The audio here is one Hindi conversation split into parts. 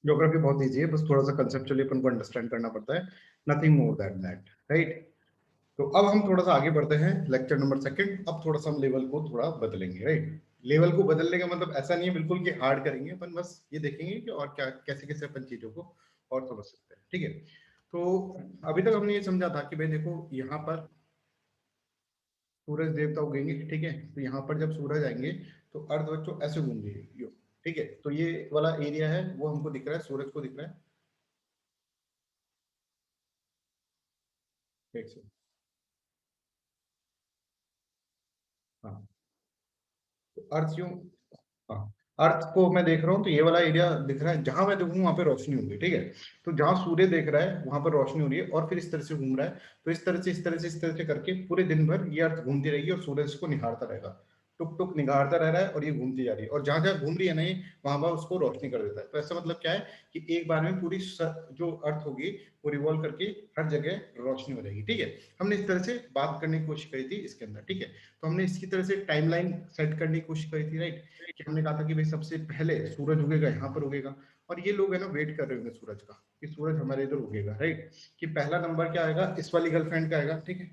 ज्योग्राफी बहुत इजी है, बस थोड़ा सा कंसेप्चुअली अपन को अंडरस्टैंड करना पड़ता है, nothing more that that, right. तो अब हम थोड़ा सा आगे बढ़ते हैं, लेक्चर नंबर सेकंड। अब थोड़ा सा हम लेवल को थोड़ा बदलेंगे, राइट। लेवल को बदलने का मतलब ऐसा नहीं है बिल्कुल कि हार्ड करेंगे अपन, बस ये देखेंगे कि और क्या कैसे कैसे अपन चीजों को और समझ सकते हैं, ठीक है। तो अभी तक हमने ये समझा था कि भाई देखो यहाँ पर सूरज देवता उगेंगे, ठीक है। तो यहाँ पर जब सूरज आएंगे तो अर्थ बच्चों ऐसे घूमेंगे यो, ठीक है। तो ये वाला एरिया है वो हमको दिख रहा है, सूरज को दिख रहा है, एक सेकंड। हाँ, तो अर्थ यूं, हाँ, अर्थ को मैं देख रहा हूँ तो ये वाला एरिया दिख रहा है, जहां मैं देखूँ वहां पे रोशनी होगी, ठीक है। तो जहां सूर्य देख रहा है वहां पर रोशनी हो रही है, और फिर इस तरह से घूम रहा है। तो इस तरह से इस तरह से इस तरह से करके पूरे दिन भर ये अर्थ घूमती रहेगी और सूरज को निहारता रहेगा, टुक टुक निगारता रह रहा है, और ये घूमती जा रही है, और जहां जहां घूम रही है ना ये, वहां वहां उसको रोशनी कर देता है। तो ऐसा मतलब क्या है कि एक बार में पूरी जो अर्थ होगी वो रिवॉल्व करके हर जगह रोशनी हो जाएगी, ठीक है। हमने इस तरह से बात करने की कोशिश करी थी इसके अंदर, ठीक है। तो हमने इसकी तरह से टाइमलाइन सेट करने की कोशिश करी थी, राइट। कि हमने कहा था कि भाई सबसे पहले सूरज उगेगा यहाँ पर उगेगा, और ये लोग है ना वेट कर रहे होंगे सूरज का कि सूरज हमारे इधर उगेगा, राइट। कि पहला नंबर क्या आएगा, इस वाली गर्लफ्रेंड का आएगा, ठीक है।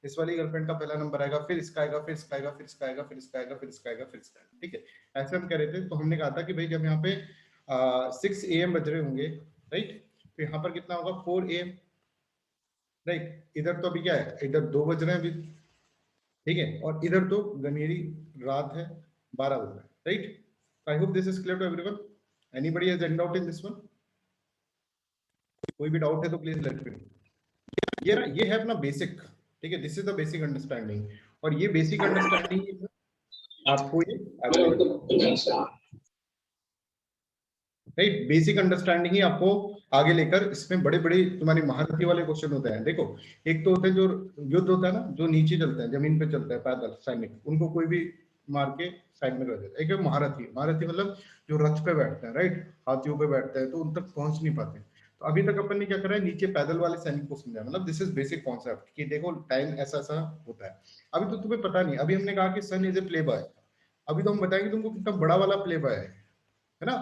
इस वाली गर्लफ्रेंड का पहला नंबर आएगा, फिर इसका आएगा, फिर इसका आएगा, फिर इसका आएगा, फिर इसका आएगा, फिर इसका आएगा, फिर इसका आएगा, ठीक है। ऐसे हम कह रहे थे। तो हमने कहा था कि भाई जब यहाँ पे 6 AM बज रहे होंगे, राइट, तो यहाँ पर कितना होगा 4 AM, राइट। इधर तो अभी क्या है, इधर 2 बज रहे हैं अभी, ठीक है। और इधर तो गनेरी रात है, 12 बज रहा है, right. I hope this is clear to everyone. Anybody has any doubt in this one? कोई भी डाउट है तो प्लीज लेट मी नो। ये है अपना बेसिक, ठीक है। This is the basic understanding, और ये बेसिक अंडरस्टैंडिंग आपको ये राइट, बेसिक अंडरस्टैंडिंग ही आपको आगे लेकर, इसमें बड़े बड़े तुम्हारे महारथी वाले क्वेश्चन होते हैं। देखो, एक तो होते हैं जो युद्ध होता है ना, जो नीचे चलते हैं, जमीन पे चलता है, पैदल सैनिक, उनको कोई भी मार के साइड में कर देता है। एक है महारथी, महारथी मतलब जो रथ पे बैठते हैं, राइट, हाथियों पे बैठते हैं, तो उन तक पहुंच नहीं पाते। तो अभी तक अपन ने क्या करा है, नीचे पैदल वाले सैनिक को समझाया, मतलब दिस इज बेसिक कॉन्सेप्ट कि देखो टाइम ऐसा ऐसा होता है। अभी तो तुम्हें पता नहीं, अभी हमने कहा कि सन इज ए प्ले बॉय, अभी तो हम बताएंगे तुमको कितना बड़ा वाला प्ले बॉय है ना।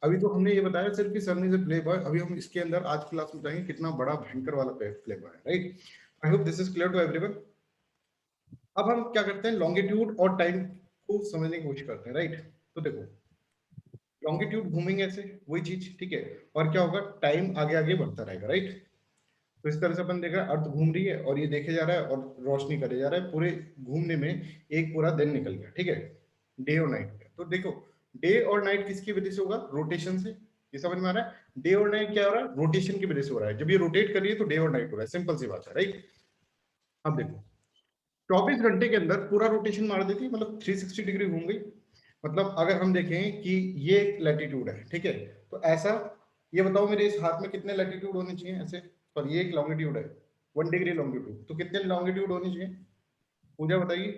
अभी तो हमने ये बताया सिर्फ कि sir is a play boy, अभी हम इसके अंदर आज क्लास में बताएंगे कितना बड़ा भयंकर वाला प्ले बॉय है, right. I hope this is clear to everyone. अब हम क्या करते हैं, लॉन्गिट्यूड और टाइम को समझने की कोशिश करते हैं, राइट। तो देखो, लॉन्गिट्यूड घूमेंगे ऐसे, वही चीज, ठीक है। और क्या होगा, टाइम आगे आगे बढ़ता रहेगा, राइट। तो इस तरह से अपन देख रहे हैं, अर्थ घूम रही है और ये देखे जा रहा है और रोशनी करे जा रहा है, पूरे घूमने में एक पूरा दिन निकल गया, ठीक है। डे और नाइट का, तो देखो डे और नाइट किसकी वजह से होगा, रोटेशन से। ये समझ में आ रहा है, डे और नाइट क्या हो रहा है, रोटेशन की वजह से हो रहा है। जब ये रोटेट कर रही है तो डे और नाइट हो रहा है, सिंपल सी बात है, राइट। अब देखो, 24 घंटे के अंदर पूरा रोटेशन मार देती है, मतलब 360 डिग्री घूम गई। मतलब अगर हम देखें कि ये एक लैटिट्यूड है, ठीक है। तो ऐसा, ये बताओ मेरे इस हाथ में कितने लैटिट्यूड होने चाहिए ऐसे, पर ये एक लॉन्गिट्यूड है, 1 डिग्री लॉन्गिट्यूड, तो कितने लॉन्गिट्यूड होने चाहिए, पूजा बताइए,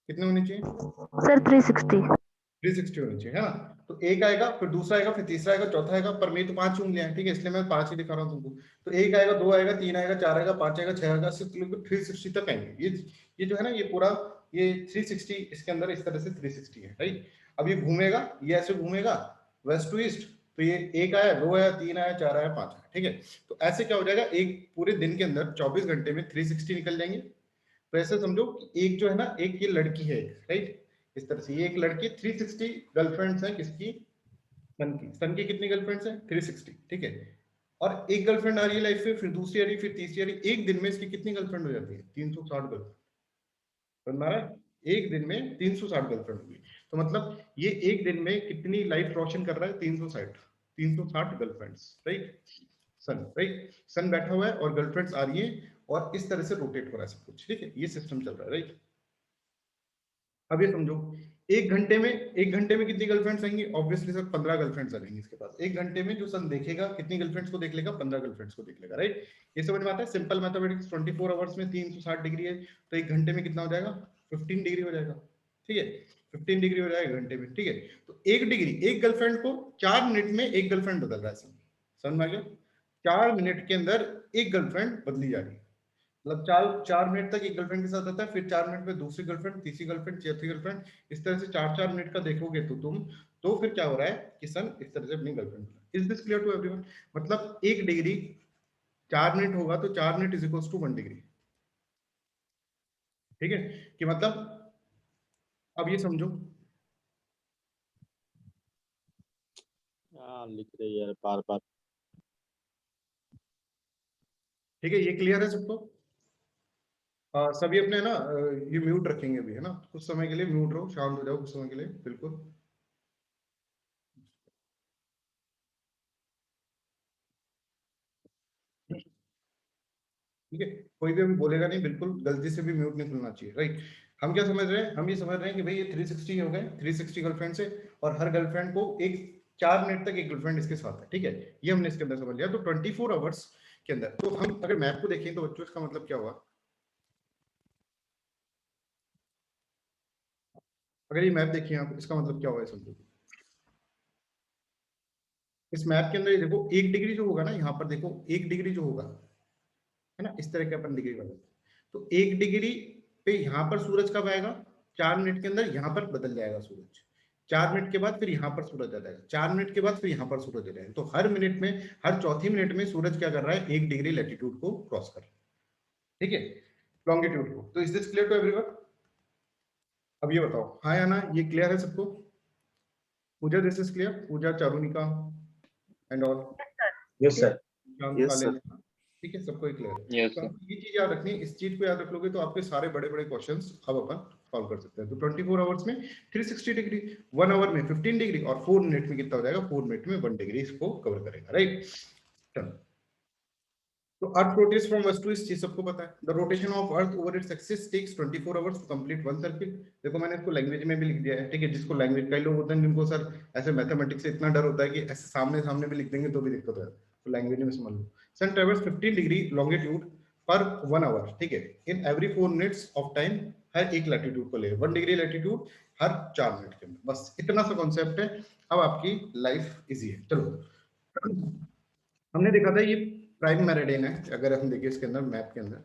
कितने होने चाहिए? सर 360। 360 होनी चाहिए, है ना। तो एक आएगा, फिर दूसरा आएगा, फिर तीसरा आएगा, चौथा आएगा, पर मैं तो 5 चुन लिया है, ठीक है, इसलिए मैं 5 ही दिखा रहा हूँ तुमको। तो एक आएगा, दो आएगा, तीन आएगा, चार आएगा, पांच आएगा, छह आएगा, सिर्फ 360 तक आएंगे। ये जो है ना, ये पूरा ये 360 इसके अंदर इस तरह से 360 है, राइट। अब ये घूमेगा, ये ऐसे घूमेगा वेस्ट टू ईस्ट, तो ये एक आया, दो आया, तीन आया, चार आया, पांच आया, ठीक है। तो ऐसे क्या हो जाएगा, एक पूरे दिन के अंदर 24 घंटे में 360 निकल जाएंगे। तो ऐसे समझो कि एक जो है ना, एक ये लड़की है, राइट। इस तरह से ये एक लड़की, 360 गर्लफ्रेंड्स हैं किसकी, सन की कितनी गर्लफ्रेंड्स हैं, 360, ठीक है। और एक गर्लफ्रेंड आ रही है लाइफ में, फिर दूसरी आ रही, फिर तीसरी आ रही, एक दिन में इसकी कितनी गर्लफ्रेंड हो जाती है, 360 गर्लफ्रेंड। समझ में आ रहा है, एक दिन में 360 गर्लफ्रेंड होगी। तो मतलब ये एक दिन में कितनी लाइफ रोशन कर रहा है, 360, 360 गर्लफ्रेंड्स, राइट। सन, राइट, सन बैठा हुआ है और गर्लफ्रेंड्स आ रही है, और इस तरह से रोटेट हो रहा है सब कुछ, ठीक है। ये सिस्टम चल रहा है, राइट। अब ये समझो, एक घंटे में कितनी गर्लफ्रेंड्स आएंगी, ऑब्वियसली सर 15 गर्लफ्रेंड्स आ जाएंगी इसके पास। एक घंटे में जो सन देखेगा कितनी गर्लफ्रेंड्स को देख लेगा, 15 गर्लफ्रेंड्स को देख लेगा, राइट। ये समझ में आता है, सिंपल मैथमेटिक्स। 24 आवर्स में 360 डिग्री है, तो एक घंटे में कितना हो जाएगा, 15 डिग्री हो जाएगा, ठीक है। 15 डिग्री हो जाएगा घंटे में, ठीक है। तो 1 डिग्री, एक गर्लफ्रेंड को 4 मिनट में एक गर्लफ्रेंड बदल रहा है, समझ में आ गया। 4 मिनट के अंदर एक गर्लफ्रेंड बदली जा रही है, मतलब 4 4 मिनट तक एक गर्लफ्रेंड के साथ रहता है, फिर 4 मिनट में दूसरी गर्लफ्रेंड, तीसरी गर्लफ्रेंड, चौथी गर्लफ्रेंड, इस तरह से 4 4 मिनट का देखोगे तो तुम, तो फिर क्या हो रहा है कि सन इस तरह से अपनी girlfriend, is this clear to everyone? मतलब 1 डिग्री 4 मिनट होगा तो 4 minute is equals to 1 degree, ठीक है? कि मतलब अब ये समझो, लिख रही है बार बार। ठीक है? ये क्लियर है सबको? सभी अपने ना ये म्यूट रखेंगे अभी, है ना? कुछ समय के लिए म्यूट रहो, शांत हो जाओ कुछ समय के लिए, बिल्कुल। ठीक है, कोई भी अभी बोलेगा नहीं, बिल्कुल गलती से भी म्यूट नहीं खुलना चाहिए, राइट? हम क्या समझ रहे हैं? हम ये समझ रहे हैं कि भाई ये 360 हो गए, 360 गर्लफ्रेंड से, और हर गर्लफ्रेंड को एक 4 मिनट तक एक गर्लफ्रेंड इसके साथ है, ठीक है? ये हमने इसके अंदर समझ लिया। तो 24 आवर्स के अंदर, तो हम अगर मैप को देखें तो बच्चों इसका मतलब क्या हुआ? अगर ये मैप देखिए आप, इसका मतलब क्या हुआ है समझो। इस मैप के अंदर ये देखो 1 डिग्री जो होगा ना, यहाँ पर देखो 1 डिग्री जो होगा, है ना, इस तरह के अपन डिग्री वाले, तो 1 डिग्री पे यहाँ पर सूरज कब आएगा? 4 मिनट के अंदर यहाँ पर बदल जाएगा सूरज, 4 मिनट के बाद फिर यहाँ पर सूरज आ जाएगा, 4 मिनट के बाद फिर यहाँ पर सूरज आ जाएगा। तो हर मिनट में, हर चौथी मिनट में सूरज क्या कर रहा है? 1 डिग्री लैटिट्यूड को क्रॉस कर रहा है, ठीक है, लॉन्गिट्यूड को। तो is this clear to everyone? अब ये बताओ, हाँ या ना, ये क्लियर है सबको? Pooja, this is clear? Pooja, Charunika and all? Yes sir. Yes, sir. ठीक है, सबको क्लियर है? Yes, तो sir. आपको ये चीज याद रखनी है, इस चीज को याद रख लोगे तो आपके सारे बड़े बड़े क्वेश्चंस अब अपन सॉल्व कर सकते हैं। तो 24 आवर्स में 360 डिग्री, 1 आवर में 15 डिग्री, और 4 मिनट में कितना हो जाएगा? 4 मिनट में 1 डिग्री इसको कवर करेगा, राइट? तो earth rotates from west to east, ये सबको पता है। The rotation of earth over its axis takes 24 hours to complete one circle. देखो मैंने इसको लैंग्वेज में भी लिख दिया है, ठीक है? जिसको लैंग्वेज, कई लोग होते हैं जिनको सर ऐसे मैथमेटिक्स से इतना डर होता है कि ऐसे सामने सामने भी लिख देंगे तो भी दिक्कत है, तो लैंग्वेज में समझ लो। सन ट्रेवल्स 15 डिग्री लॉन्गिट्यूड पर 1 आवर, ठीक है, in every 4 minutes of time, हर एक लैटिट्यूड को ले, 1 डिग्री लैटिट्यूड हर 4 मिनट के अंदर। बस इतना सा कॉन्सेप्ट है, अब आपकी लाइफ इजी है। चलो, हमने देखा था ये प्राइम मेरिडियन है, अगर हम देखिए इसके अंदर मैप के अंदर,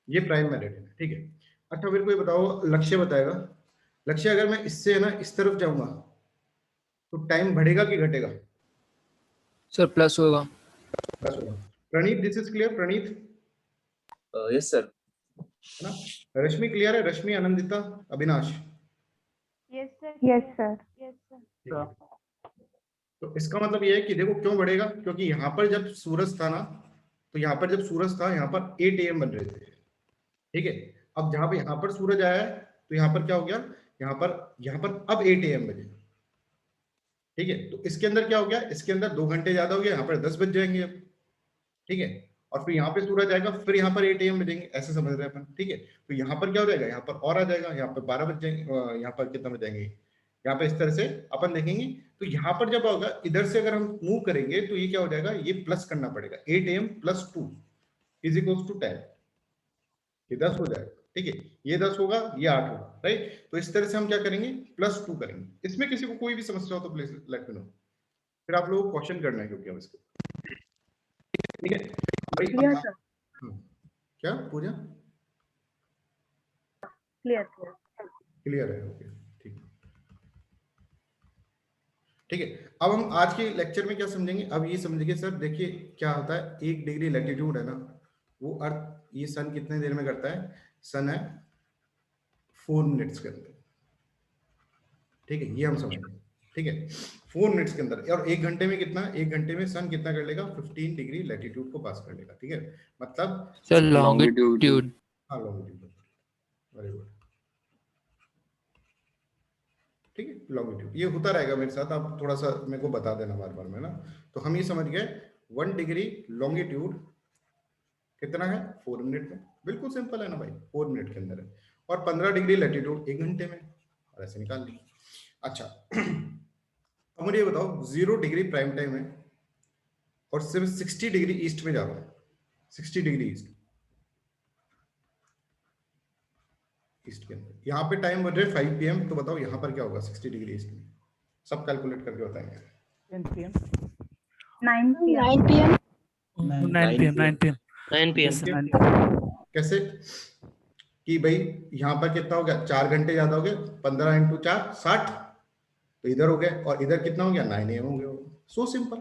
ये प्राइम मेरिडियन है, ठीक है? अच्छा मेरे को ये बताओ, लक्ष्य बताएगा, लक्ष्य अगर मैं इससे है ना इस तरफ जाऊंगा तो टाइम बढ़ेगा कि घटेगा? सर प्लस होगा। प्लस होगा। Praneet, this is clear? Praneet? Yes sir. है ना? रश्मि क्लियर है? Rashmi, Anandita, Avinash? Yes sir. Yes sir. Yes sir. ठीक है। तो इसका मतलब ये है कि देखो क्यों बढ़ेगा, क्योंकि यहाँ पर जब सूरज था ना, तो यहाँ पर जब सूरज था यहाँ पर 8 AM बन रहे थे, ठीक है? अब जहां पे यहाँ पर सूरज आया है तो यहाँ पर क्या हो गया? यहाँ पर अब 8 AM बजे, ठीक है? तो इसके अंदर क्या हो गया? इसके अंदर 2 घंटे ज्यादा हो गया, यहाँ पर 10 बज जाएंगे अब, ठीक है? और फिर यहाँ पे सूरज आएगा, फिर यहाँ पर 8 AM बजेंगे, ऐसे समझ रहे हैं अपन, ठीक है? तो यहाँ पर क्या हो जाएगा? यहाँ पर और आ जाएगा, यहाँ पर 12 बज जाएंगे, यहाँ पर कितना बज जाएंगे? यहाँ पे इस तरह से अपन देखेंगे। तो यहाँ पर जब होगा, इधर से अगर हम मूव करेंगे तो ये क्या हो जाएगा? ये प्लस करना पड़ेगा, 8 AM + 2 इज इक्वल्स टू 10, ये 10 हो जाएगा, ठीक है? ये 10 होगा, ये 8 होगा, राइट? तो इस तरह से हम क्या करेंगे? +2 करेंगे। इसमें किसी को कोई भी समस्या हो तो प्लीज लेट मी नो, फिर आप लोगों को क्वेश्चन करना है क्योंकि अब इसको, ठीक है भाई? क्या पूजा? क्लियर क्लियर है? ओके, ठीक है, ठीक है। अब हम आज के लेक्चर में क्या समझेंगे? अब ये समझेंगे सर, देखिए क्या होता है, 1 डिग्री लैटिट्यूड है ना, वो अर्थ, ये सन कितने देर में करता है? सन है 4 मिनट्स के अंदर, ठीक है? ये हम समझेंगे, ठीक है? 4 मिनट्स के अंदर। और 1 घंटे में कितना? 1 घंटे में सन कितना कर लेगा? 15 डिग्री लैटिट्यूड को पास कर लेगा, ठीक है? मतलब सर लॉन्गिट्यूड। हाँ, लॉन्गिट्यूड, वेरी गुड, ठीक है? लॉन्गिट्यूड ये होता रहेगा मेरे साथ, आप थोड़ा सा मेरे को बता देना बार बार में ना। तो हम ये समझ गए 1 डिग्री लॉन्गिट्यूड कितना है? 4 मिनट में, बिल्कुल सिंपल है ना भाई, 4 मिनट के अंदर है। और 15 डिग्री लैटिट्यूड 1 घंटे में, और ऐसे निकाल ली। अच्छा, अब मुझे ये बताओ, 0 डिग्री प्राइम टाइम है और सिर्फ 60 डिग्री ईस्ट में जा रहा है, 60 डिग्री ईस्ट के अंदर, यहाँ पे टाइम बज रहे 5 PM। तो बताओ यहाँ पर क्या होगा 60 डिग्री ईस्ट में? सब कैलकुलेट करके बताएंगे। 9 PM 9 PM। कैसे? कि भाई यहाँ पर कितना हो गया? 4 घंटे ज्यादा हो गए, 15 × 4 60, तो इधर हो गया, और इधर कितना हो गया 9 AM हो गया। So simple.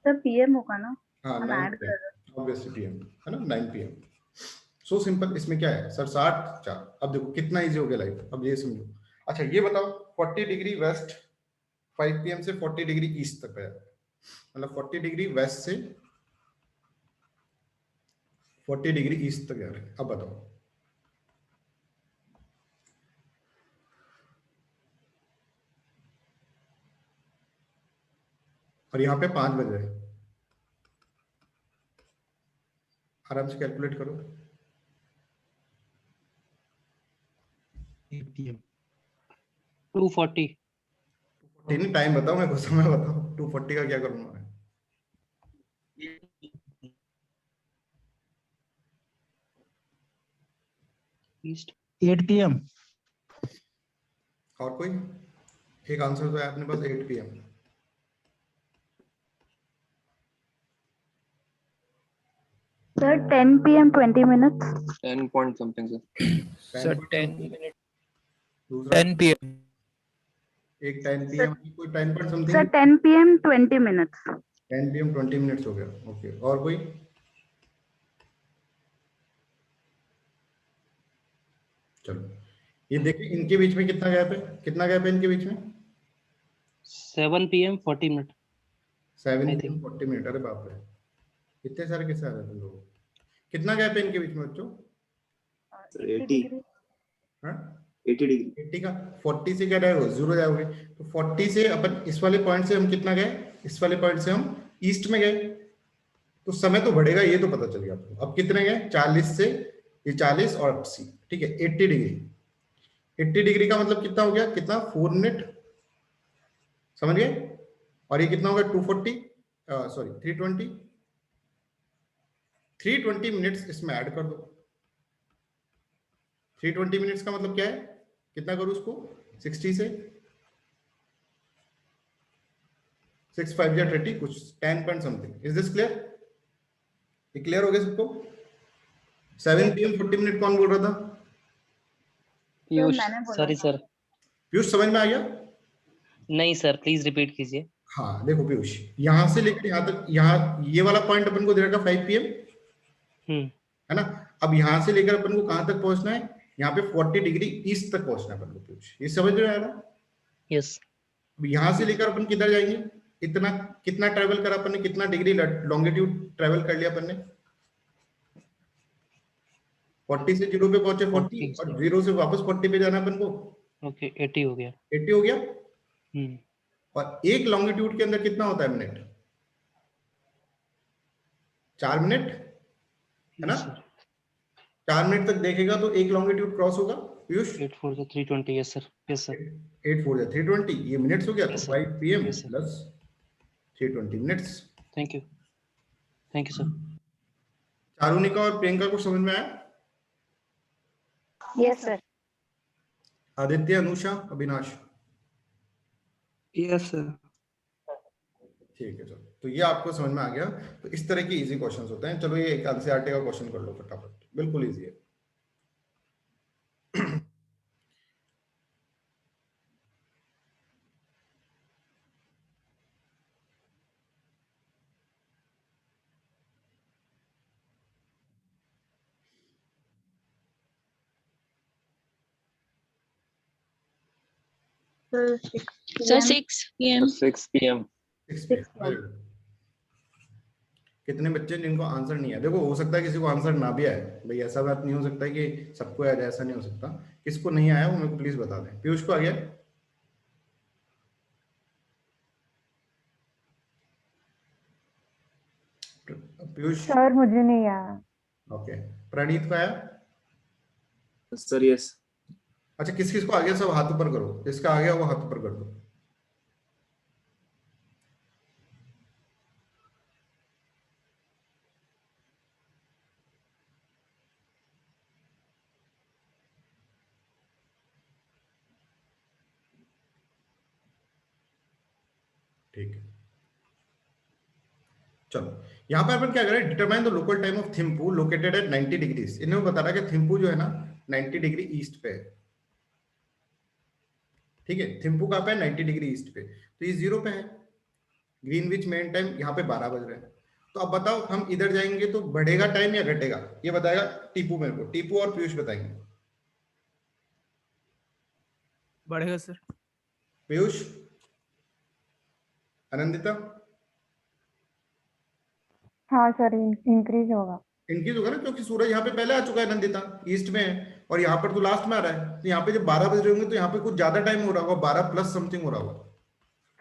सर पीएम होगा ना? हाँ हम 9 ऐड कर रहे हैं। ऑब्वियसली PM है ना, 9 PM। So simple. इसमें क्या है सर 60 4। अब देखो कितना इजी हो गया लाइफ। अब ये समझो। अच्छा ये बताओ 40 डिग्री वेस्ट 5 PM से 40 डिग्री ईस्ट तक है, मतलब 40 डिग्री वेस्ट से 40 डिग्री ईस्ट तक जा रहे हैं। अब बताओ और यहाँ पे 5 बज रहे हैं। आराम से कैलकुलेट करो। 240। नहीं टाइम बताओ, मेरे को समय बताओ। 240 का क्या करूंगा मैं? East 8 PM। और कोई एक आंसर तो है अपने पास 8 PM। Sir 10 PM 20 minutes। 10 point something sir। Sir 10 दूसरा 10 PM. एक 10 PM कोई 10 point sir something. 10 PM 20 minutes। 10 PM 20 minutes हो गया। ओके और कोई? चलो ये देखिए इनके बीच में कितना गैप है, कितना गैप है इनके बीच में? 7 PM 40 minute। 7 I PM think। 40 minute. अरे बाप रे, इतने सारे किससे आ रहे हैं तुम लोग? कितना गैप है इनके बीच में बच्चों? 80 हाँ 80 डिग्री। 80 का 40 से क्या रहेगा, 0 जाओगे। तो 40 से अपन इस वाले पॉइंट से हम कितना गए, इस वाले पॉइंट से हम ईस्ट में गए, तो समय तो बढ़ेगा, ये तो पता चल गया आपको। अब कितने गए 40 से, ये 40 और 80, ठीक है 80 डिग्री। 80 डिग्री का मतलब कितना हो गया, कितना 4 मिनट, समझ गए? और ये कितना होगा 240 सॉरी 320 मिनट्स इसमें ऐड कर दो। 320 मिनट्स का मतलब क्या है, कितना करूं उसको 60 से 6 5 या 30 कुछ 10 point something. Is this clear? ये क्लियर हो गया सबको? 7 PM 40 मिनट कौन बोल रहा था? पीयूष मैंने बोला सॉरी था। सर। पीयूष समझ में आ गया? नहीं सर प्लीज रिपीट कीजिए। हाँ देखो पीयूष, यहां से लेकर यहां तक, यहाँ ये वाला पॉइंट अपन को दे रखा 5 PM है ना। अब यहां से लेकर अपन को कहां तक पहुंचना है, यहाँ पे 40 डिग्री ईस्ट तक पहुंचना है अपन को पीयूष, ये समझ में आ रहा है? यस। अब यहां से लेकर अपन किधर जाएंगे, इतना कितना ट्रेवल करा अपन ने, कितना डिग्री लॉन्गिट्यूड ट्रेवल कर लिया अपन ने? 40 से 0 पे पहुंचे 40 और 0 से वापस 40 पे जाना अपन को। ओके 80 हो गया। 80 हो गया। और एक लॉन्गिट्यूड के अंदर कितना होता है मिनट? 4 मिनट है ना। 4 मिनट तक देखेगा तो एक लॉन्गिट्यूड क्रॉस होगा Piyush. 8 4 320। Yes sir. Yes sir. 8 4 320, ये मिनट्स हो गया। Yes, तो sir. 5 PM Yes, sir. Plus 320 minutes. Thank you sir. Charunika और प्रियंका को समझ में आया? Yes sir. Aditya, Anusha, Avinash? Yes sir. ठीक है चलो, तो ये आपको समझ में आ गया। तो इस तरह के इजी क्वेश्चंस होते हैं। चलो ये एक एनसीईआरटी का क्वेश्चन कर लो फटाफट, बिल्कुल इजी है। Sir, 6 PM. 6 PM। 6 PM। कितने बच्चे जिनको आंसर नहीं है? देखो हो सकता है किसी को आंसर ना भी आए भाई, ऐसा बात नहीं हो सकता है कि सबको आ जाए, ऐसा नहीं हो सकता। किसको नहीं आया वो मेरे को प्लीज बता दें। पीयूष को आ गया? पीयूष? सर मुझे नहीं आया। ओके, प्रणीत को आया? Sir yes. अच्छा किस किस को आ गया, सब हाथ ऊपर करो, जिसका आ गया वो हाथ ऊपर कर दो। ठीक है चलो, यहाँ पर अपन क्या करें, determine the local time of Thimphu located at 90 degrees. इन्हें बता रहा है कि थिम्पू जो है ना 90 डिग्री ईस्ट पे है, ठीक है, थिम्पू कहाँ पे है, 90 डिग्री ईस्ट पे, तो ये 0 पे है। ग्रीनविच मेन टाइम यहाँ पे 12 बज रहे हैं। तो अब बताओ हम इधर जाएंगे तो बढ़ेगा टाइम या घटेगा, ये बताएगा टीपू, मेरे को टीपू और पीयूष बताएंगे। बढ़ेगा सर। पीयूष, आनंदिता, हाँ सर, इंक्रीज होगा। इंक्रीज होगा ना, क्योंकि सूरज यहाँ पे पहले आ चुका है, आनंदिता ईस्ट में है और यहाँ पर तो लास्ट में आ रहा है। तो यहाँ पे जब 12 बज रहे होंगे तो यहाँ पे कुछ ज्यादा टाइम हो रहा होगा, 12 प्लस समथिंग हो रहा होगा।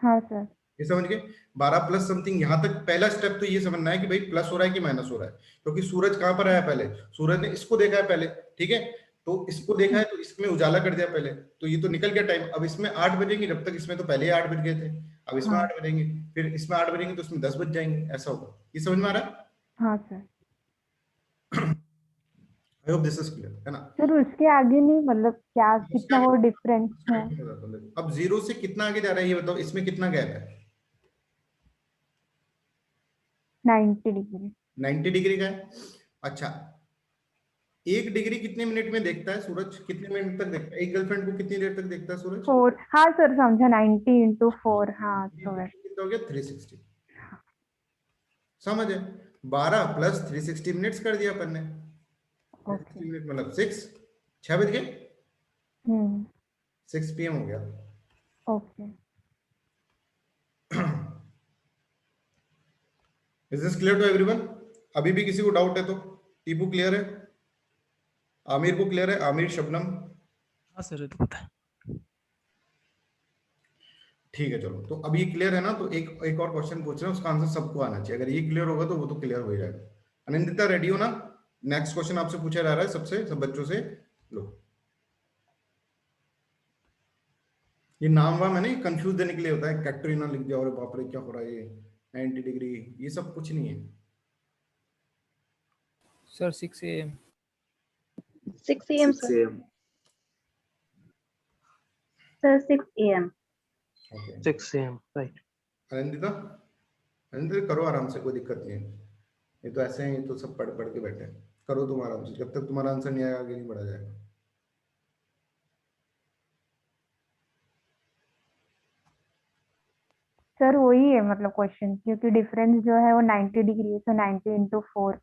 हाँ सर। ये समझ गए, 12 प्लस समथिंग। यहाँ तक पहला स्टेप तो ये समझना है कि भाई प्लस हो रहा है कि माइनस हो रहा है, क्योंकि सूरज कहाँ पर आया पहले, सूरज ने इसको देखा है पहले, ठीक है, तो इसको देखा है तो इसमें उजाला कर दिया पहले, तो ये तो निकल गया टाइम। अब इसमें 8 बजेंगे, जब तक इसमें तो पहले ही 8 बज गए थे, अब इसमें हाँ। 8 बजेंगे, फिर इसमें 8 बजेंगे तो इसमें 10 बज जाएंगे, ऐसा होगा। ये समझ में आ रहा है? हाँ sir. I hope this is clear, है ना? सर उसके आगे नहीं, मतलब क्या कितना वो डिफरेंस है? अब 0 से कितना आगे जा रहा है ये बताओ, इसमें कितना गैप है? 90 डिग्री। 90 डिग्री का है। अच्छा, 1 डिग्री कितने मिनट में देखता है सूरज, कितने मिनट तक देखता है? एक गर्लफ्रेंड को कितनी देर तक देखता है सूरज? 4। हाँ सर, समझा, 90 × 4। हाँ तो कितना हो गया? 360। समझ है? 12 प्लस 360 मिनट्स कर दिया अपन ने। 360 मिनट मतलब 6 बज गए, 6 PM हो गया। Okay. Is this clear to everyone? अभी भी किसी को डाउट है तो? टीपू क्लियर है? आमिर को क्लियर है? आमिर, शबनम? हाँ सर, ये तो पता है। ठीक है, चलो, तो अब ये क्लियर है ना, तो एक और क्वेश्चन पूछ रहे हैं, उसका आंसर सबको आना चाहिए। अगर ये क्लियर होगा तो वो तो क्लियर हो ही जाएगा। अनंदिता रेडी हो ना? नेक्स्ट क्वेश्चन आपसे पूछा जा रहा है सबसे, सब बच्चों से। लो, ये नाम वाम है ना, ये कंफ्यूज देने के लिए होता है, कैटरीना लिख दिया और बाप रे क्या हो रहा है, ये 90 डिग्री, ये सब कुछ नहीं है। Sir 6 AM 6 a.m. 6 sir. AM. Sir 6 AM। Okay, 6 AM, right. Anandita, Anandita करो आराम से, कोई दिक्कत नहीं है। ये तो ऐसे हैं, ये तो सब पढ़ पढ़ के बैठे हैं। करो तुम आराम से, जब तक तुम्हारा आंसर नहीं आएगा आगे नहीं बढ़ा जाएगा। सर वही है मतलब क्वेश्चन, क्योंकि डिफरेंस जो है वो 90 डिग्री है, तो 90 × 4।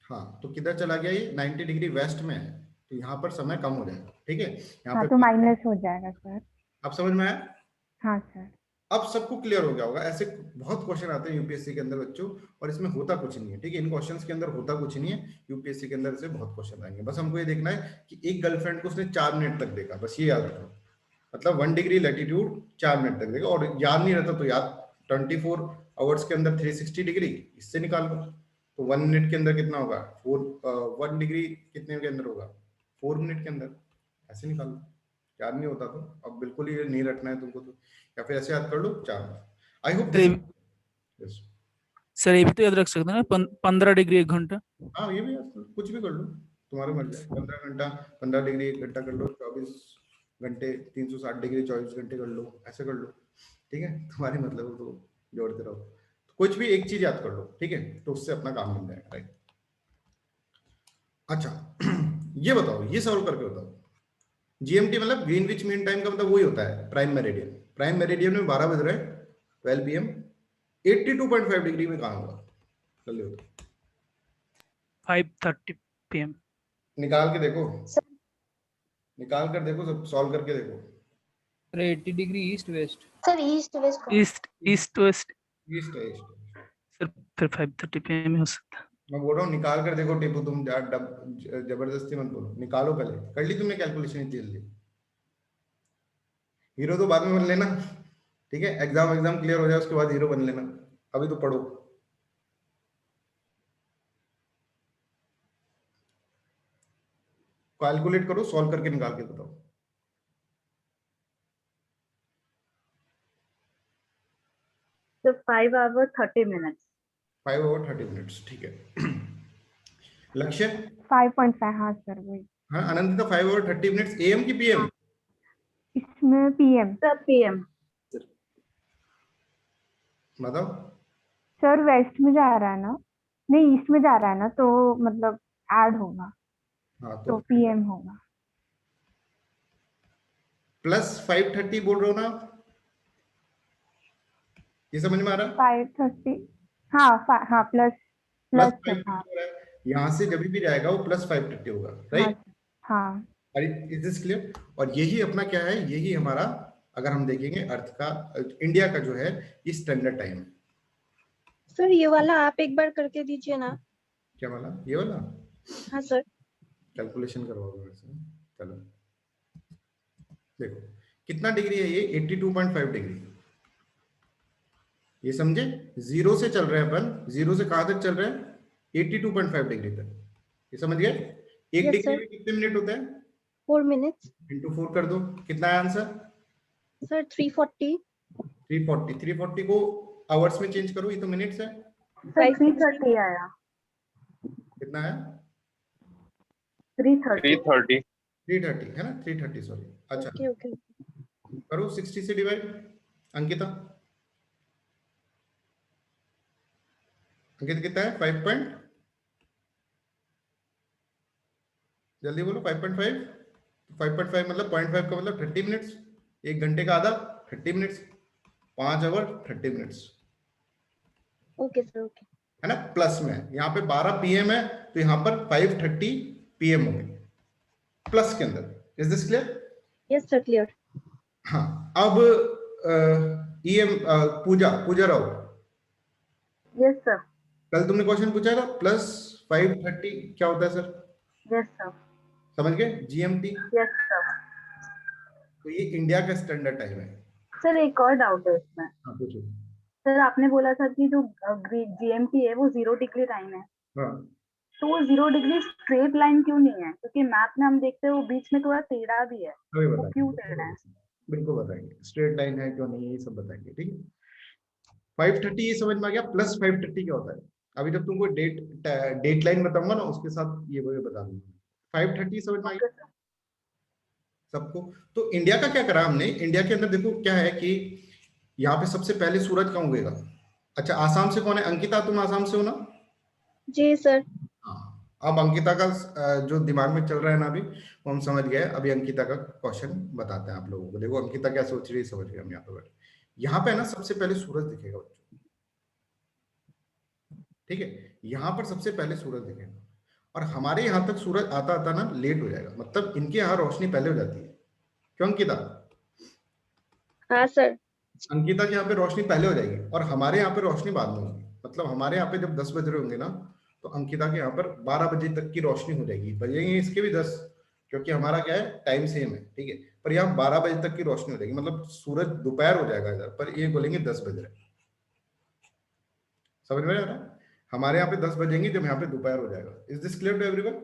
हाँ, तो किधर चला गया ये? 90 डिग्री वेस्ट में है, तो यहाँ पर समय कम हो जाएगा, ठीक है। यहाँ हाँ पे तो माइनस हो जाएगा सर। अब समझ में आया? हाँ सर। अब सबको क्लियर हो गया होगा। ऐसे बहुत क्वेश्चन आते हैं यूपीएससी के अंदर बच्चों, और इसमें होता कुछ नहीं है, ठीक है। इन क्वेश्चंस के अंदर होता कुछ नहीं है, यूपीएससी के अंदर से बहुत क्वेश्चन आएंगे। बस हमको ये देखना है कि एक गर्लफ्रेंड को उसने 4 मिनट तक देखा, बस ये याद रखो। मतलब 1 डिग्री लैटिट्यूड 4 मिनट तक देखा, और याद नहीं रहता तो याद 24 आवर्स के अंदर 360 डिग्री इससे निकाल लो, तो 1 मिनट के अंदर कितना होगा? 1 डिग्री कितने के अंदर होगा? 4 मिनट के अंदर, ऐसे निकाल लो। याद नहीं होता तो अब बिल्कुल ही नहीं रखना है तुमको, तो या फिर ऐसे याद कर लो 4। I hope yes. सर ये भी तो याद रख सकते हैं ना, 15 डिग्री 1 घंटा। हाँ, ये भी याद कर, कुछ भी कर लो, तुम्हारे मर्जी है। 15 घंटा, 15 डिग्री 1 घंटा कर लो, 24 घंटे 360 डिग्री 24 घंटे कर लो, ऐसे कर लो, ठीक है। तुम्हारी मतलब तो जोड़ते रहो, तो कुछ भी एक चीज याद कर लो, ठीक है, तो उससे अपना काम बन जाएगा, राइट। अच्छा ये बताओ, ये सॉल्व करके बताओ। जीएमटी मतलब ग्रीनविच मीन टाइम का मतलब वही होता है प्राइम मेरिडियन। प्राइम मेरिडियन में 12 बज रहे हैं, 12 PM, 82.5 डिग्री में कहाँ होगा? जल्दी बताओ, 5:30 PM। निकाल के देखो, निकाल कर देखो, सब सॉल्व करके देखो। Sir 80 degree east west. Sir, east west. East west. East है, ईस्ट। सर फिर 5:30 PM ही हो सकता है। मैं बोल रहा हूँ निकाल कर देखो टीपू, तुम जबरदस्ती मत बोलो, निकालो पहले। कर ली तुमने कैलकुलेशन इतनी जल्दी? हीरो तो बाद में बन लेना, ठीक है। एग्जाम क्लियर हो जाए उसके बाद हीरो बन लेना, अभी तो पढ़ो। कैलकुलेट करो, सॉल्व करके निकाल के बताओ। तो 5 hours 30 minutes। 5 hours 30 minutes, ठीक है। लक्ष्य? 5.5। हाँ सर वही। हाँ अनंत, 5 hours 30 minutes AM की PM? इसमें PM। Sir PM। मतलब सर वेस्ट में जा रहा है ना, नहीं ईस्ट में जा रहा है ना, तो मतलब ऐड होगा, हाँ, तो PM होगा। +530 बोल रहे हो ना आप? ये समझ में आ रहा है? 530 हाँ हाँ प्लस प्लस प्लस 530 हाँ हो रहा है, यहाँ से जब भी जाएगा वो +530 होगा, हाँ राइट? हाँ इज दिस क्लियर? और यही अपना क्या है, यही हमारा अगर हम देखेंगे अर्थ का, इंडिया का जो है ये स्टैंडर्ड टाइम है। सर ये वाला आप एक बार करके दीजिए ना। क्या वाला? ये वाला हाँ सर। कैलकुलेशन करवाओगे मेरे से? चलो देखो कितना डिग्री है ये, 82.5 डिग्री। ये समझे, जीरो से चल रहे हैं अपन, जीरो से कहां तक चल रहे हैं? 82.5 डिग्री तक। ये समझ गए? एक Yes, डिग्री sir. में कितने मिनट होते हैं? 4 minutes. इंटू 4 कर दो, कितना है आंसर? सर 340. 340। 340 को आवर्स में चेंज करो, ये तो मिनट्स है। सर 330 आया। कितना है? 330 330 है ना, 330 सॉरी। अच्छा Okay, okay. करो 60 से डिवाइड। अंकिता, अंकित कितना है? 5 जल्दी बोलो 5.5। 5.5 मतलब 0.5 का मतलब 30 मिनट्स। 1 घंटे का आधा 30 minutes, 5 hour 30 minutes, Okay, sir. Okay. है ना। प्लस में यहाँ पे 12 PM है तो यहाँ पर 5:30 PM हो गई प्लस के अंदर। Is this clear? Yes, sir. Clear. हाँ अब पूजा राव, यस सर कल तुमने क्वेश्चन पूछा था +530 क्या होता है सर? यस सर समझ गए? GMT। Yes sir. तो ये इंडिया का स्टैंडर्ड टाइम है। सर एक और डाउट है इसमें। हाँ पूछो। सर आपने बोला था कि जो GMT है वो 0 डिग्री टाइम है, हाँ तो वो 0 डिग्री स्ट्रेट लाइन क्यों नहीं है? क्योंकि मैप में हम देखते हैं वो बीच में थोड़ा टेढ़ा भी है, अभी वो क्यों बताएंगे, टेढ़ा है? बिल्कुल बताएंगे, स्ट्रेट लाइन है क्यों नहीं है, ये सब बताएंगे, ठीक है। 530 ये समझ में आ गया, +530 क्या होता है? अभी जब तुमको डेट लाइन बताऊंगा ना उसके साथ ये वो बता दूंगा। 530 समझ में आ गया सबको? तो इंडिया का क्या करा हमने, इंडिया के अंदर देखो क्या है कि यहाँ पे सबसे पहले सूरज कहाँ उगेगा? अच्छा आसाम से कौन है? अंकिता, तुम आसाम से हो ना? जी सर। हाँ, अब अंकिता का जो दिमाग में चल रहा है ना अभी वो हम समझ गए। अभी अंकिता का क्वेश्चन बताते हैं आप लोगों को। देखो अंकिता क्या सोच रही है, समझ गए हम यहाँ पे बैठे। यहाँ पे ना सबसे पहले सूरज दिखेगा बच्चों, ठीक है। यहाँ पर सबसे पहले सूरज दिखेगा और हमारे यहाँ तक सूरज आता आता ना लेट हो जाएगा, मतलब इनके यहाँ रोशनी पहले हो जाती है। क्यों अंकिता? हाँ सर। अंकिता के यहाँ पे रोशनी पहले हो जाएगी और हमारे यहाँ पे रोशनी बाद में होगी। मतलब हमारे यहाँ पे जब 10 बज रहे होंगे ना तो अंकिता के यहाँ पर 12 बजे तक की रोशनी हो जाएगी। बजेंगे इसके भी 10, क्योंकि हमारा क्या है टाइम सेम है, ठीक है। पर यहाँ 12 बजे तक की रोशनी हो जाएगी, मतलब सूरज दोपहर हो जाएगा इधर, पर ये बोलेंगे 10 बज रहे। समझ में आ रहा है? हमारे यहाँ पे 10 बजेंगे जब यहाँ पे दोपहर हो जाएगा। Is this clear to everyone?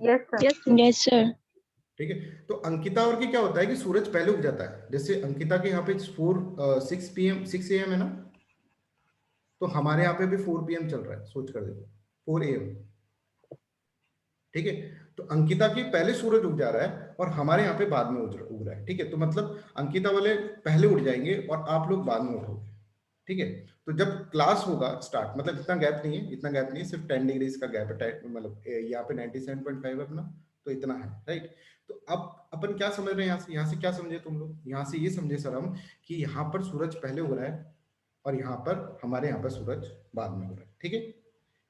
Yes sir. Yes, sir. ठीक है। तो अंकिता और की क्या होता है कि सूरज पहले उग जाता है। जैसे अंकिता के यहाँ पे 6 AM है ना, तो हमारे यहाँ पे भी 4 PM चल रहा है, सोच कर देखो 4 AM, ठीक है। तो अंकिता की पहले सूरज उग जा रहा है और हमारे यहाँ पे बाद में उग रहा है, ठीक है। तो मतलब अंकिता वाले पहले उठ जाएंगे और आप लोग बाद में उठोगे, ठीक है। तो जब क्लास होगा स्टार्ट, मतलब इतना गैप नहीं है, इतना गैप नहीं है, सिर्फ 10 डिग्रीज का गैप है, मतलब यहाँ पे 97.5 है अपना, तो इतना है, राइट। तो अब अपन क्या समझ रहे हैं यहाँ से क्या समझे तुम लोग? यहाँ से ये समझे सर हम कि यहाँ पर सूरज पहले उग रहा है और यहाँ पर हमारे यहाँ पर सूरज बाद में हो रहा है, ठीक है।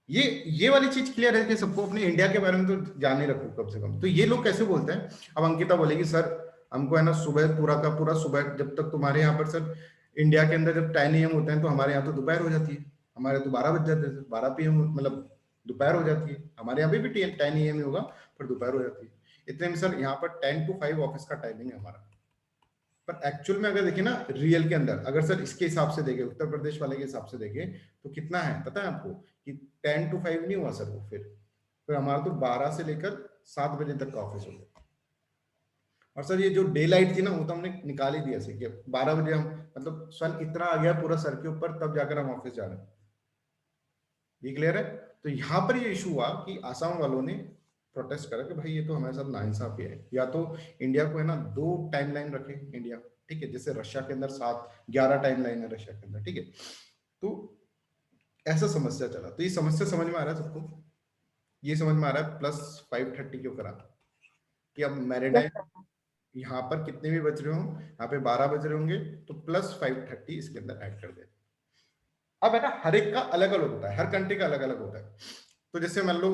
ये वाली चीज क्लियर है कि सबको? अपने इंडिया के बारे में तो जान ही रखो कम से कम। तो ये लोग कैसे बोलते हैं? अब अंकिता बोलेगी सर हमको है ना सुबह पूरा का पूरा सुबह, जब तक तुम्हारे यहाँ पर सर इंडिया के अंदर जब 10 AM होते हैं तो हमारे यहाँ तो दोपहर हो जाती है, हमारे तो 12 बज जाते हैं, 12 PM मतलब दोपहर हो जाती है। हमारे यहाँ भी 10 AM ही होगा पर दोपहर हो जाती है। इतने में सर यहाँ पर 10 to 5 ऑफिस का टाइमिंग है हमारा। पर एक्चुअल में अगर देखें ना रियल के अंदर, अगर सर इसके हिसाब से देखें, उत्तर प्रदेश वाले के हिसाब से देखें तो कितना है पता है आपको? कि 10 to 5 नहीं हुआ सर वो, फिर हमारा तो 12 से लेकर 7 बजे तक का ऑफिस हो गया। और सर ये जो डे लाइट थी ना वो तो हमने निकाल ही दिया कि 12 बजे हम, मतलब सन इतना आ गया पूरा सर के ऊपर तब जाकर हम ऑफिस जा रहे हैं। ये क्लियर है? तो यहाँ पर ये इशू हुआ कि आसाम वालों ने प्रोटेस्ट करा कि भाई ये तो हमारे साथ नाइंसाफी है, या तो इंडिया को है ना 2 टाइमलाइन रखे इंडिया, ठीक है। जैसे रशिया के अंदर 7-11 टाइमलाइन है रशिया के अंदर, ठीक है। तो ऐसा समस्या चला। तो ये समस्या समझ में आ रहा है सबको? ये समझ में आ रहा है +530 क्यों करा? कि अब मैरिडाइन यहाँ पर कितने भी बज रहे हो, यहाँ पे 12 बज रहे होंगे तो प्लस 5:30 इसके अंदर ऐड कर दे। अब है ना, हर एक का अलग अलग होता है, हर कंट्री का अलग अलग होता है। तो जैसे मान लो